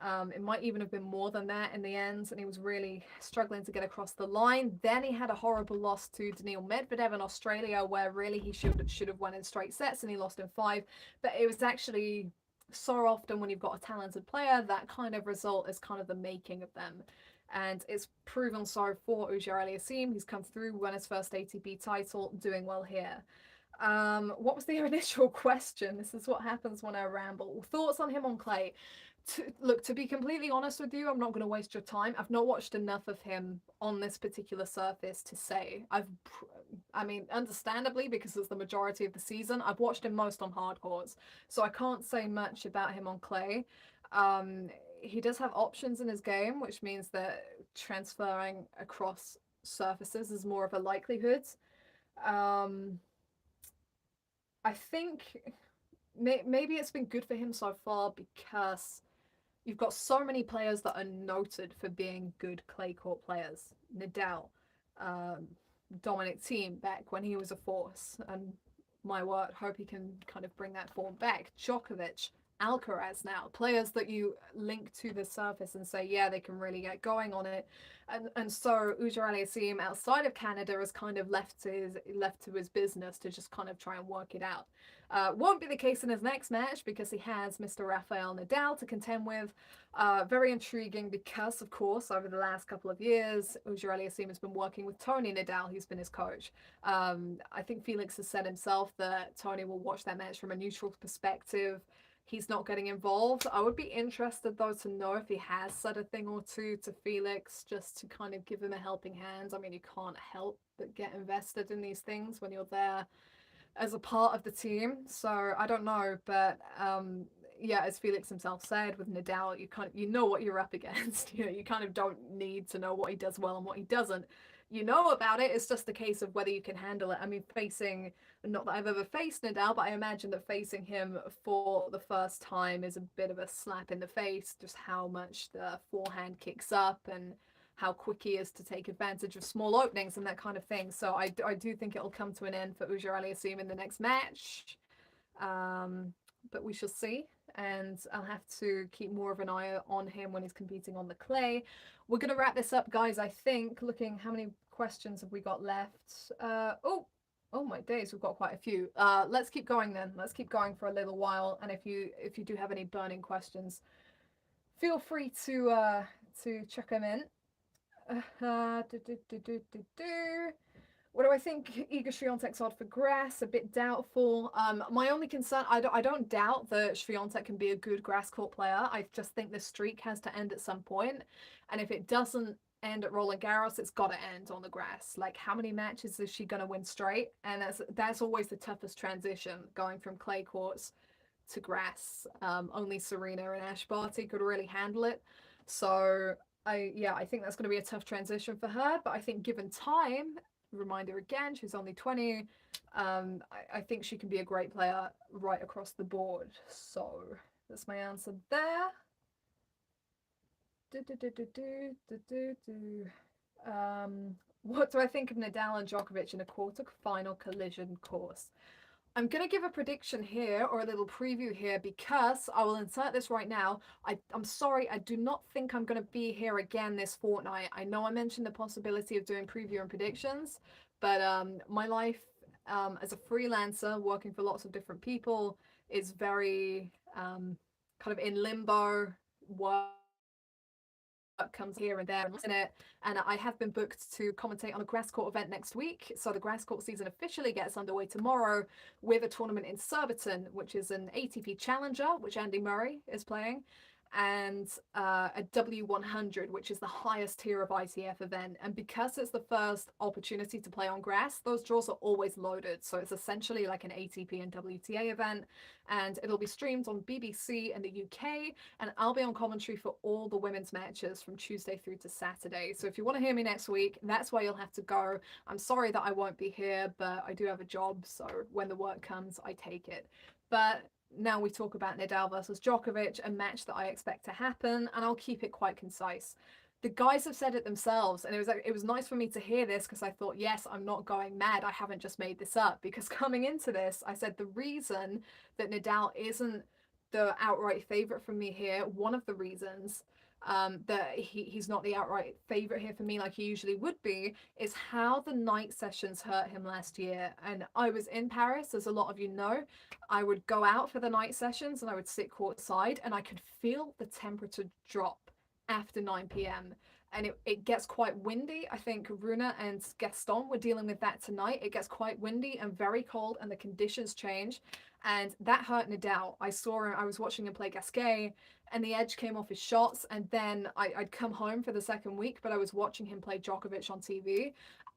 It might even have been more than that in the end, and he was really struggling to get across the line. Then he had a horrible loss to Daniil Medvedev in Australia, where really he should have won in straight sets, and he lost in 5. But it was actually so often when you've got a talented player, that kind of result is kind of the making of them. And it's proven so for Auger-Aliassime. He's come through, won his first ATP title, doing well here. What was the initial question? This is what happens when I ramble. Thoughts on him on clay? Look, to be completely honest with you, I'm not going to waste your time. I've not watched enough of him on this particular surface to say. I mean, understandably, because it's the majority of the season, I've watched him most on hard courts, so I can't say much about him on clay. He does have options in his game, which means that transferring across surfaces is more of a likelihood. I think maybe it's been good for him so far because you've got so many players that are noted for being good clay court players. Nadal, Dominic Thiem back when he was a force, and my word, hope he can kind of bring that form back. Djokovic, Alcaraz now, players that you link to the surface and say, yeah, they can really get going on it. And so Auger-Aliassime outside of Canada is kind of left to his business to just kind of try and work it out. Won't be the case in his next match because he has Mr. Rafael Nadal to contend with. Very intriguing because, of course, over the last couple of years, Auger-Aliassime has been working with Tony Nadal, who's been his coach. I think Felix has said himself that Tony will watch that match from a neutral perspective. He's not getting involved. I would be interested, though, to know if he has said a thing or two to Felix just to kind of give him a helping hand. I mean, you can't help but get invested in these things when you're there as a part of the team. So I don't know, but yeah, as Felix himself said, with Nadal, you know what you're up against. You kind of don't need to know what he does well and what he doesn't. You know about it. It's just a case of whether you can handle it. I mean, not that I've ever faced Nadal, but I imagine that facing him for the first time is a bit of a slap in the face, just how much the forehand kicks up and how quick he is to take advantage of small openings and that kind of thing. So I do think it'll come to an end for Auger-Aliassime in the next match. But we shall see. And I'll have to keep more of an eye on him when he's competing on the clay. We're going to wrap this up, guys, I think. Looking, how many questions have we got left? Oh my days, we've got quite a few. Let's keep going then. Let's keep going for a little while. And if you do have any burning questions, feel free to chuck them in. What do I think? Iga Swiatek's odd for grass, a bit doubtful. My only concern, I don't doubt that Swiatek can be a good grass court player. I just think this streak has to end at some point. And if it doesn't end at Roland Garros, it's got to end on the grass. Like, how many matches is she going to win straight? And that's always the toughest transition, going from clay courts to grass. Only Serena and Ash Barty could really handle it. So I think that's going to be a tough transition for her. But I think given time, reminder again, she's only 20. I think she can be a great player right across the board. So that's my answer there. What do I think of Nadal and Djokovic in a quarter-final collision course? I'm going to give a prediction here, or a little preview here, because I will insert this right now. I'm sorry, I do not think I'm going to be here again this fortnight. I know I mentioned the possibility of doing preview and predictions, but my life as a freelancer, working for lots of different people, is very kind of in limbo. Work comes here and there in it, and I have been booked to commentate on a grass court event next week. So the grass court season officially gets underway tomorrow with a tournament in Surbiton, which is an ATP Challenger, which Andy Murray is playing, and a W100, which is the highest tier of ITF event. And because it's the first opportunity to play on grass, those draws are always loaded. So it's essentially like an ATP and WTA event, and it'll be streamed on BBC in the UK, and I'll be on commentary for all the women's matches from Tuesday through to Saturday. So if you want to hear me next week, that's where you'll have to go. I'm sorry that I won't be here, but I do have a job, so when the work comes, I take it. But now we talk about Nadal versus Djokovic, a match that I expect to happen, and I'll keep it quite concise. the guys have said it themselves, and it was nice for me to hear this, because I thought, yes, I'm not going mad, I haven't just made this up. Because coming into this, I said the reason that Nadal isn't the outright favorite for me here, one of the reasons that he's not the outright favorite here for me like he usually would be, is how the night sessions hurt him last year. And I was in Paris, as a lot of you know. I would go out for the night sessions and I would sit courtside, and I could feel the temperature drop after 9 p.m. And it gets quite windy. I think Runa and Gaston were dealing with that tonight. It gets quite windy and very cold, and the conditions change. And that hurt Nadal. I was watching him play Gasquet, and the edge came off his shots. And then I'd come home for the second week, but I was watching him play Djokovic on TV.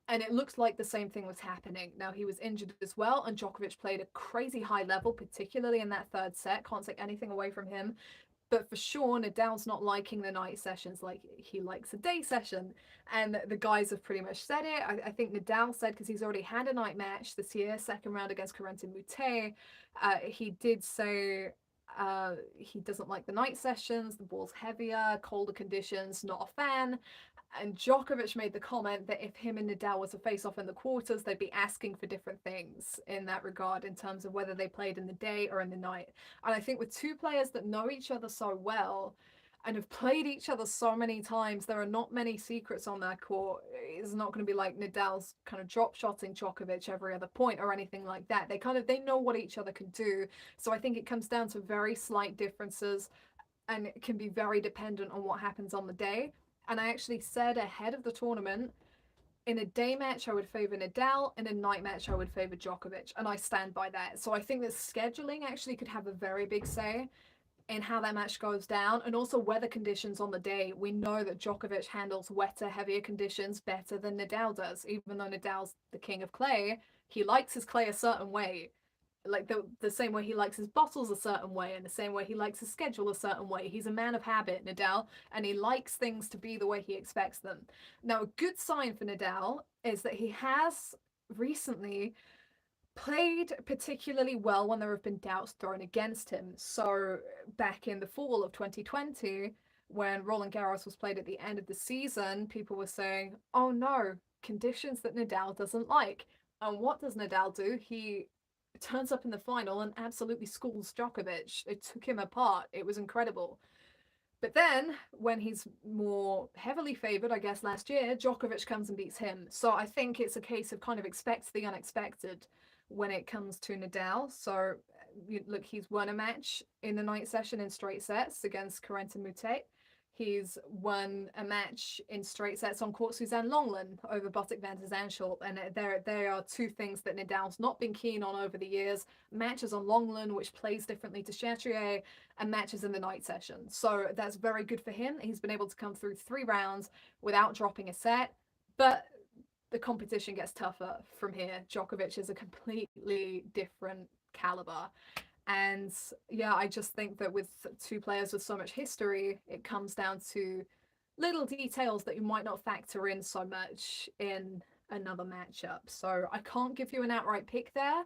And it looked like the same thing was happening. Now, he was injured as well, and Djokovic played a crazy high level, particularly in that third set. Can't take anything away from him. But for sure, Nadal's not liking the night sessions like he likes a day session. And the guys have pretty much said it. I think Nadal said, because he's already had a night match this year, second round against Corentin Moutet, he did say he doesn't like the night sessions, the ball's heavier, colder conditions, not a fan. And Djokovic made the comment that if him and Nadal was to face off in the quarters, they'd be asking for different things in that regard, in terms of whether they played in the day or in the night. And I think with two players that know each other so well and have played each other so many times, there are not many secrets on that court. It's not going to be like Nadal's kind of drop shotting Djokovic every other point or anything like that. They know what each other can do. So I think it comes down to very slight differences, and it can be very dependent on what happens on the day. And I actually said ahead of the tournament, in a day match, I would favor Nadal. In a night match, I would favor Djokovic. And I stand by that. So I think that scheduling actually could have a very big say in how that match goes down. And also weather conditions on the day. We know that Djokovic handles wetter, heavier conditions better than Nadal does. Even though Nadal's the king of clay, he likes his clay a certain way. Like the same way he likes his bottles a certain way, and the same way he likes his schedule a certain way. He's a man of habit, Nadal, and he likes things to be the way he expects them. Now, a good sign for Nadal is that he has recently played particularly well when there have been doubts thrown against him. So back in the fall of 2020, when Roland Garros was played at the end of the season, people were saying, oh no, conditions that Nadal doesn't like. And what does Nadal do? He turns up in the final and absolutely schools Djokovic. It took him apart. It was incredible. But then, when he's more heavily favoured, I guess last year, Djokovic comes and beats him. So I think it's a case of kind of expect the unexpected when it comes to Nadal. So look, he's won a match in the night session in straight sets against Corentin Moutet. He's won a match in straight sets on court Suzanne Longland over Botic van de Zandschulp. And there are two things that Nadal's not been keen on over the years. Matches on Longland, which plays differently to Chatrier, and matches in the night session. So that's very good for him. He's been able to come through 3 rounds without dropping a set. But the competition gets tougher from here. Djokovic is a completely different caliber. And yeah, I just think that with two players with so much history, it comes down to little details that you might not factor in so much in another matchup. So I can't give you an outright pick there,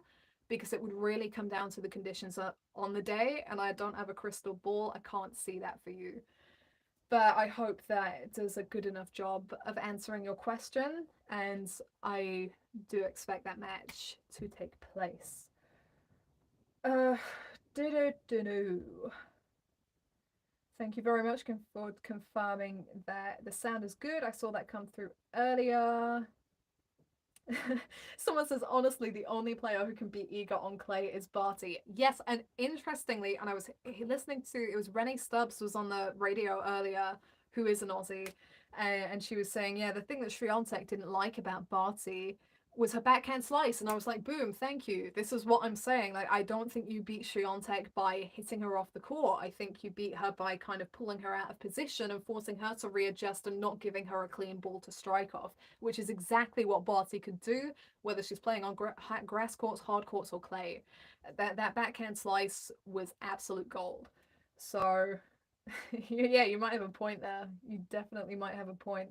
because it would really come down to the conditions on the day, and I don't have a crystal ball. I can't see that for you. But I hope that it does a good enough job of answering your question, and I do expect that match to take place. Thank you very much for confirming that the sound is good. I saw that come through earlier. Someone says, honestly, the only player who can beat Iga on clay is Barty. Yes, and interestingly, and I was listening to, it was Renee Stubbs was on the radio earlier, who is an Aussie, and she was saying, yeah, the thing that Swiatek didn't like about Barty was her backhand slice. And I was like, boom, thank you. This is what I'm saying. Like, I don't think you beat Swiatek by hitting her off the court. I think you beat her by kind of pulling her out of position and forcing her to readjust and not giving her a clean ball to strike off, which is exactly what Barty could do, whether she's playing on grass courts, hard courts, or clay. That backhand slice was absolute gold. So yeah, you might have a point there. You definitely might have a point.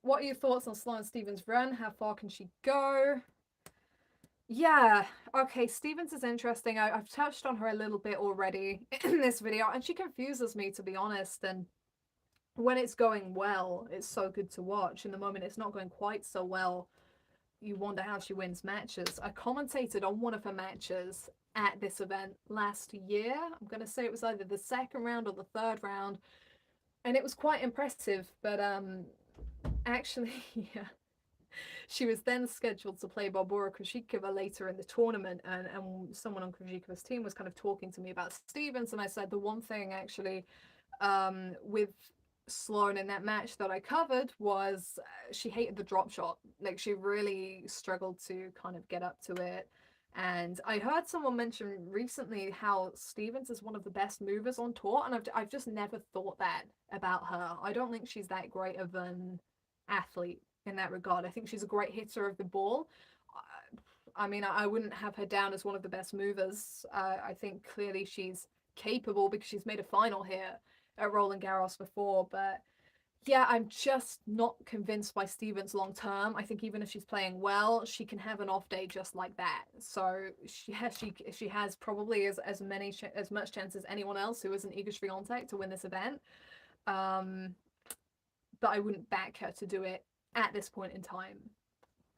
What are your thoughts on Sloane Stephens' run? How far can she go? Yeah, okay, Stephens is interesting. I've touched on her a little bit already in this video, and she confuses me, to be honest. And when it's going well, it's so good to watch. In the moment it's not going quite so well, you wonder how she wins matches. I commentated on one of her matches at this event last year. I'm going to say it was either the second round or the third round, and it was quite impressive. But actually, yeah, she was then scheduled to play Barbora Krejcikova later in the tournament, and someone on Krejcikova's team was kind of talking to me about Stevens, and I said the one thing actually with Sloane in that match that I covered was she hated the drop shot. Like she really struggled to kind of get up to it. And I heard someone mention recently how Stevens is one of the best movers on tour, and I've just never thought that about her. I don't think she's that great of an athlete in that regard. I think she's a great hitter of the ball. I mean, I wouldn't have her down as one of the best movers. I think clearly she's capable because she's made a final here at Roland Garros before, but yeah, I'm just not convinced by Stevens long term. I think even if she's playing well, she can have an off day just like that. So she has probably as much chance as anyone else who isn't Iga Swiatek to win this event. But I wouldn't back her to do it at this point in time.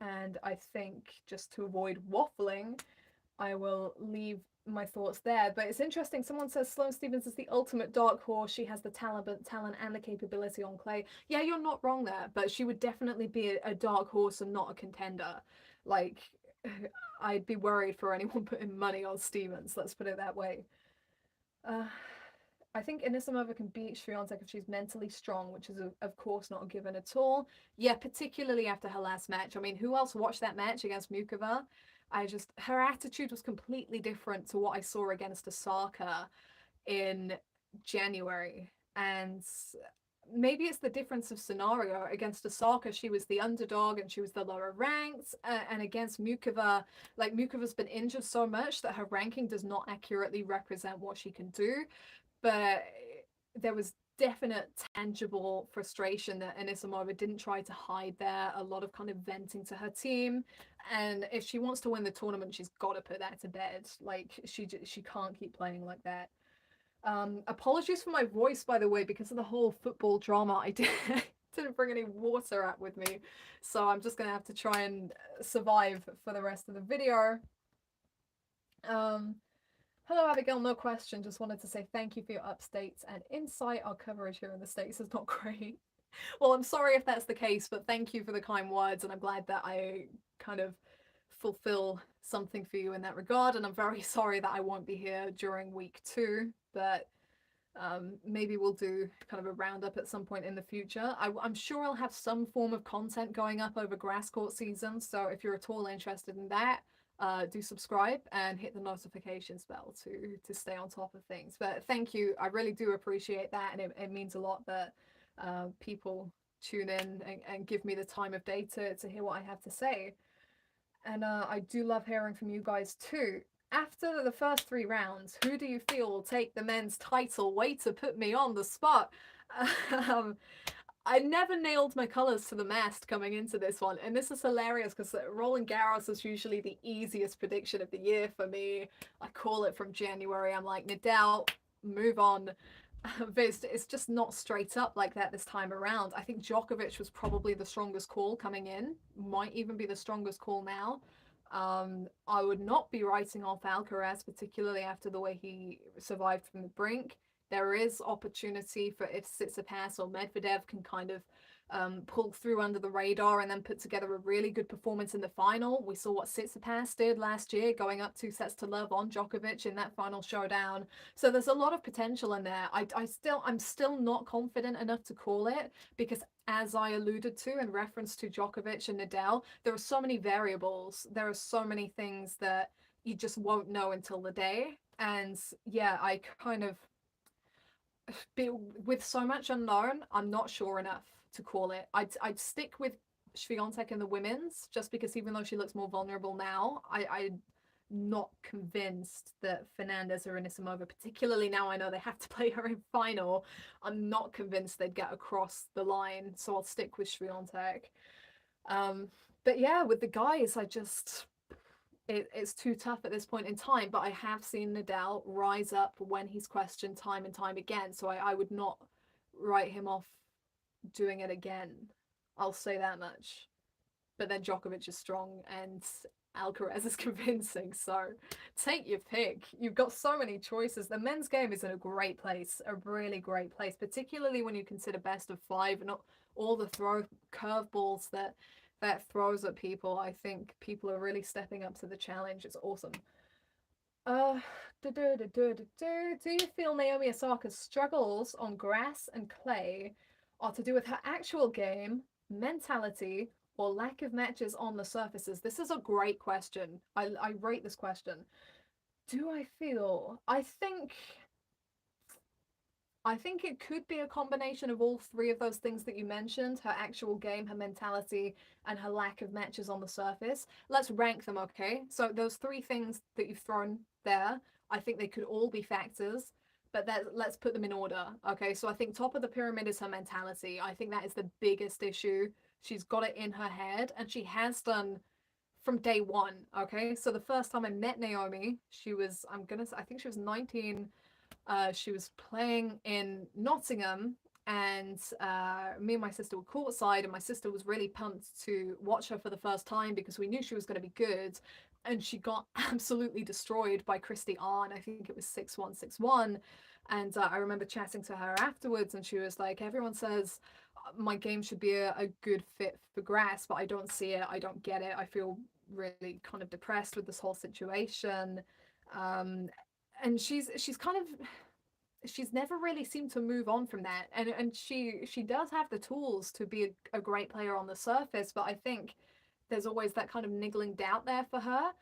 And I think just to avoid waffling, I will leave my thoughts there. But it's interesting. Someone says Sloane Stevens is the ultimate dark horse. She has the talent and the capability on clay. Yeah, you're not wrong there. But she would definitely be a dark horse and not a contender. Like, I'd be worried for anyone putting money on Stevens. Let's put it that way. I think Anisimova can beat Swiatek if she's mentally strong, which is of course not a given at all. Yeah, particularly after her last match. I mean, who else watched that match against Mukova? Her attitude was completely different to what I saw against Osaka in January. And maybe it's the difference of scenario. Against Osaka, she was the underdog and she was the lower ranked. And against Mukova, like Mukova's been injured so much that her ranking does not accurately represent what she can do. But there was definite tangible frustration that Anisimova didn't try to hide there, a lot of kind of venting to her team. And if she wants to win the tournament, she's got to put that to bed. Like she can't keep playing like that. Apologies for my voice, by the way, because of the whole football drama. I didn't bring any water out with me, so I'm just gonna have to try and survive for the rest of the video. Hello, Abigail. No question. Just wanted to say thank you for your updates and insight. Our coverage here in the States is not great. Well, I'm sorry if that's the case, but thank you for the kind words, and I'm glad that I kind of fulfill something for you in that regard. And I'm very sorry that I won't be here during week 2, but maybe we'll do kind of a roundup at some point in the future. I'm sure I'll have some form of content going up over grass court season, so if you're at all interested in that, do subscribe and hit the notifications bell to stay on top of things. But thank you, I really do appreciate that, and it means a lot that people tune in and give me the time of day to hear what I have to say. And I do love hearing from you guys too. After the first 3 rounds, who do you feel will take the men's title? Way to put me on the spot. I never nailed my colours to the mast coming into this one, and this is hilarious because Roland Garros is usually the easiest prediction of the year for me. I call it from January. I'm like, Nadal, move on. But it's just not straight up like that this time around. I think Djokovic was probably the strongest call coming in, might even be the strongest call now. I would not be writing off Alcaraz, particularly after the way he survived from the brink. There is opportunity for if Tsitsipas or Medvedev can kind of pull through under the radar and then put together a really good performance in the final. We saw what Tsitsipas did last year, going up 2 sets to love on Djokovic in that final showdown. So there's a lot of potential in there. I'm still not confident enough to call it because, as I alluded to in reference to Djokovic and Nadal, there are so many variables. There are so many things that you just won't know until the day. And yeah, I kind of, with so much unknown, I'm not sure enough to call it. I'd stick with Swiatek in the women's just because even though she looks more vulnerable now, I'm not convinced that Fernandez or Anisimova, particularly now I know they have to play her in final, I'm not convinced they'd get across the line, so I'll stick with Swiatek. But yeah, with the guys, it's too tough at this point in time, but I have seen Nadal rise up when he's questioned time and time again, so I would not write him off doing it again. I'll say that much. But then Djokovic is strong and Alcaraz is convincing. So take your pick. You've got so many choices. The men's game is in a great place, a really great place, particularly when you consider best of five and all the throw curveballs that throws at people. I think people are really stepping up to the challenge. It's awesome. Uh, do you feel Naomi Osaka's struggles on grass and clay are to do with her actual game, mentality, or lack of matches on the surfaces? This is a great question. I rate this question. Do I feel? I think it could be a combination of all three of those things that you mentioned: her actual game, her mentality, and her lack of matches on the surface. Let's rank them, okay? So those three things that you've thrown there, I think they could all be factors, but let's put them in order, okay? So I think top of the pyramid is her mentality. I think that is the biggest issue. She's got it in her head, and she has done from day one, okay? So the first time I met Naomi, I think she was 19. She was playing in Nottingham, and me and my sister were courtside, and my sister was really pumped to watch her for the first time because we knew she was going to be good. And she got absolutely destroyed by Christy Arn. I think it was 6-1, 6-1. And I remember chatting to her afterwards, and she was like, everyone says my game should be a good fit for grass, but I don't see it. I don't get it. I feel really kind of depressed with this whole situation. Um, and she's never really seemed to move on from that, and she does have the tools to be a great player on the surface, but I think there's always that kind of niggling doubt there for her.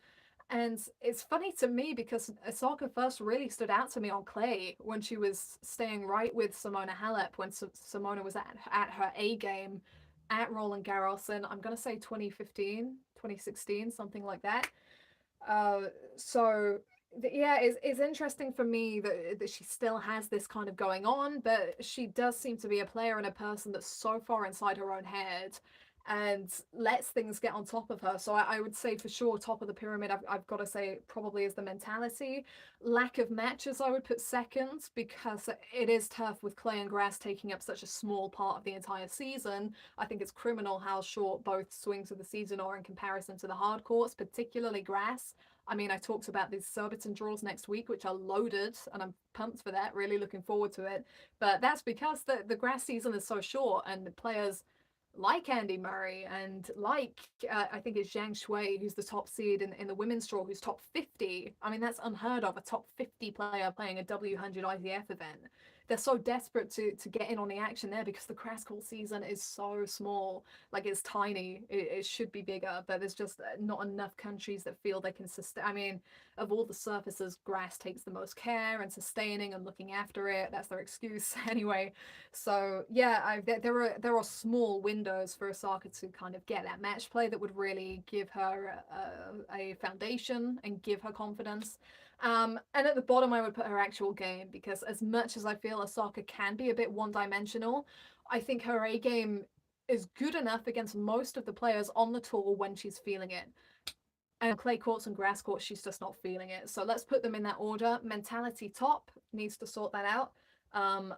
And it's funny to me because Osaka first really stood out to me on clay when she was staying right with Simona Halep, when Simona was at her A game at Roland Garros, and I'm going to say 2015, 2016, something like that. uh so yeah, it's interesting for me that she still has this kind of going on, but she does seem to be a player and a person that's so far inside her own head and lets things get on top of her. So I would say for sure top of the pyramid, I've got to say probably is the mentality. Lack of matches I would put second, because it is tough with clay and grass taking up such a small part of the entire season. I think it's criminal how short both swings of the season are in comparison to the hard courts, particularly grass. I mean, I talked about these Surbiton draws next week, which are loaded, and I'm pumped for that, really looking forward to it. But that's because the grass season is so short, and the players like Andy Murray and like, I think it's Zhang Shui, who's the top seed in the women's draw, who's top 50. I mean, that's unheard of, a top 50 player playing a W100 IVF event. They're so desperate to get in on the action there because the grass court season is so small. Like, it's tiny. It should be bigger, but there's just not enough countries that feel they can sustain. I mean, of all the surfaces, grass takes the most care and sustaining and looking after it. That's their excuse anyway. So yeah, there are small windows for Osaka to kind of get that match play that would really give her a foundation and give her confidence. And at the bottom, I would put her actual game, because as much as I feel Osaka can be a bit one-dimensional, I think her A game is good enough against most of the players on the tour when she's feeling it. And clay courts and grass courts, she's just not feeling it. So let's put them in that order. Mentality top, needs to sort that out.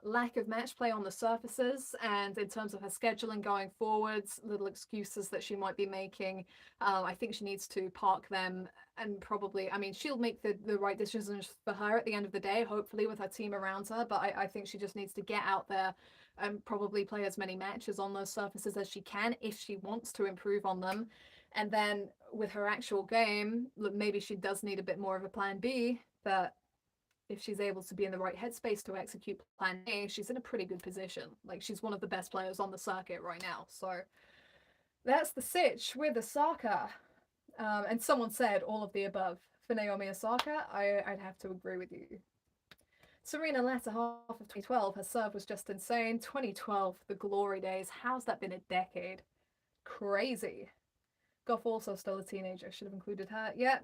Lack of match play on the surfaces, and in terms of her scheduling going forwards, little excuses that she might be making. I think she needs to park them, and probably, I mean, she'll make the right decisions for her at the end of the day, hopefully with her team around her, but I think she just needs to get out there and probably play as many matches on those surfaces as she can if she wants to improve on them. And then with her actual game, maybe she does need a bit more of a plan B, but if she's able to be in the right headspace to execute plan A, she's in a pretty good position. Like, she's one of the best players on the circuit right now. So that's the sitch with Osaka. And someone said all of the above for Naomi Osaka. I'd have to agree with you. Serena, latter half of 2012, her serve was just insane. 2012, the glory days. How's that been a decade? Crazy. Goff also still a teenager. Should have included her. Yeah,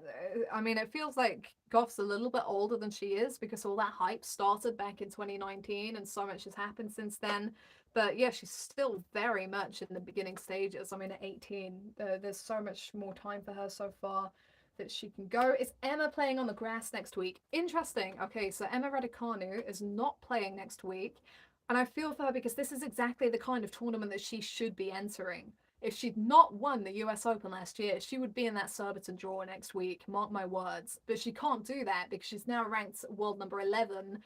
I mean, it feels like Goff's a little bit older than she is because all that hype started back in 2019 and so much has happened since then. But yeah, she's still very much in the beginning stages. I mean, at 18, there's so much more time for her so far that she can go. Is Emma playing on the grass next week? Interesting. Okay, so Emma Raducanu is not playing next week. And I feel for her because this is exactly the kind of tournament that she should be entering. If she'd not won the US Open last year, she would be in that Surbiton draw next week, mark my words. But she can't do that because she's now ranked world number 11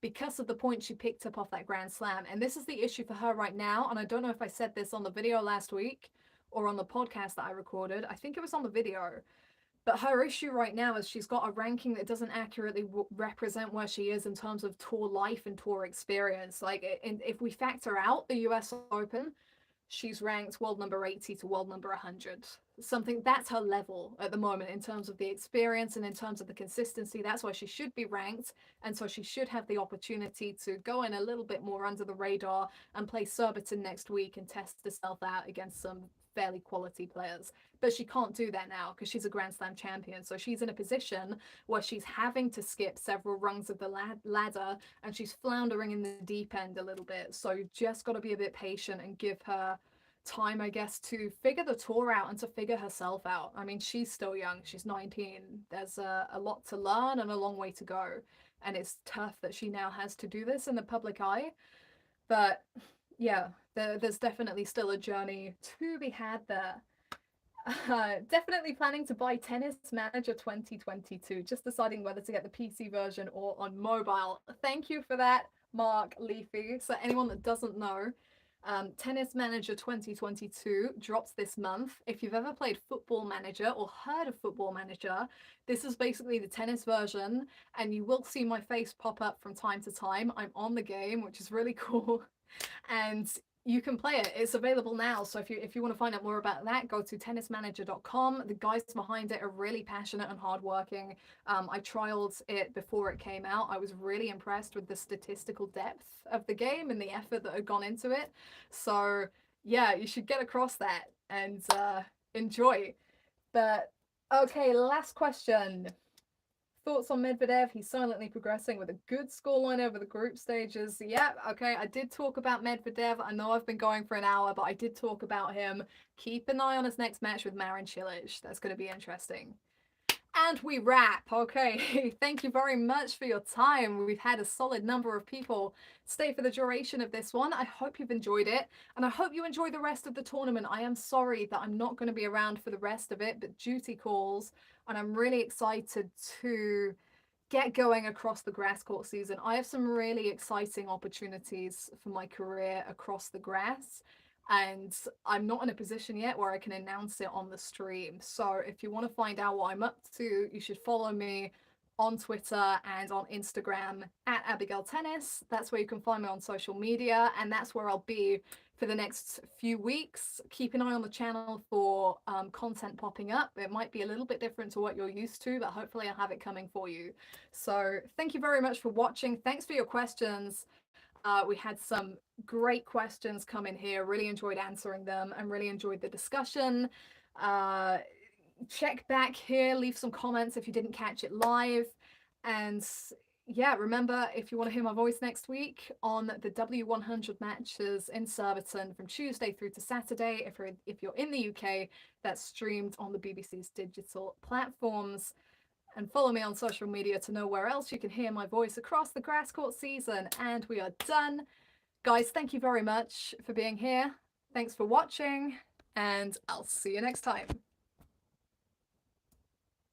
because of the points she picked up off that Grand Slam. And this is the issue for her right now. And I don't know if I said this on the video last week or on the podcast that I recorded. I think it was on the video. But her issue right now is she's got a ranking that doesn't accurately represent where she is in terms of tour life and tour experience. Like, if we factor out the US Open, she's ranked world number 80 to world number 100. Something that's her level at the moment in terms of the experience and in terms of the consistency. That's why she should be ranked. And so she should have the opportunity to go in a little bit more under the radar and play Surbiton next week and test herself out against some fairly quality players. But she can't do that now because she's a Grand Slam champion. So she's in a position where she's having to skip several rungs of the ladder and she's floundering in the deep end a little bit. So you just got to be a bit patient and give her time, I guess, to figure the tour out and to figure herself out. I mean, she's still young. She's 19. There's a lot to learn and a long way to go. And it's tough that she now has to do this in the public eye. But yeah, there's definitely still a journey to be had there. Definitely planning to buy Tennis Manager 2022, just deciding whether to get the PC version or on mobile. Thank you for that, Mark Leafy. So anyone that doesn't know, Tennis Manager 2022 drops this month. If you've ever played Football Manager or heard of Football Manager, this is basically the tennis version, and you will see my face pop up from time to time. I'm on the game, which is really cool. And you can play it. It's available now. So if you want to find out more about that, go to tennismanager.com. The guys behind it are really passionate and hardworking. I trialed it before it came out. I was really impressed with the statistical depth of the game and the effort that had gone into it. So yeah, you should get across that and enjoy. But okay, last question. Thoughts on Medvedev? He's silently progressing with a good scoreline over the group stages. Yeah, okay, I did talk about Medvedev. I know I've been going for an hour, but I did talk about him. Keep an eye on his next match with Marin Cilic. That's going to be interesting. And we wrap. Okay, thank you very much for your time. We've had a solid number of people stay for the duration of this one. I hope you've enjoyed it, and I hope you enjoy the rest of the tournament. I am sorry that I'm not going to be around for the rest of it, but duty calls, and I'm really excited to get going across the grass court season. I have some really exciting opportunities for my career across the grass, and I'm not in a position yet where I can announce it on the stream. So if you want to find out what I'm up to, you should follow me on Twitter and on Instagram at Abigail Tennis. That's where you can find me on social media, and that's where I'll be for the next few weeks. Keep an eye on the channel for content popping up. It might be a little bit different to what you're used to, but hopefully I'll have it coming for you. So thank you very much for watching. Thanks for your questions. We had some great questions come in here. Really enjoyed answering them and really enjoyed the discussion. Check back here, leave some comments if you didn't catch it live. And yeah, remember, if you want to hear my voice next week on the W100 matches in Surbiton from Tuesday through to Saturday, if you're in the UK, that's streamed on the BBC's digital platforms. And follow me on social media to know where else you can hear my voice across the grass court season. And we are done. Guys, thank you very much for being here. Thanks for watching, and I'll see you next time.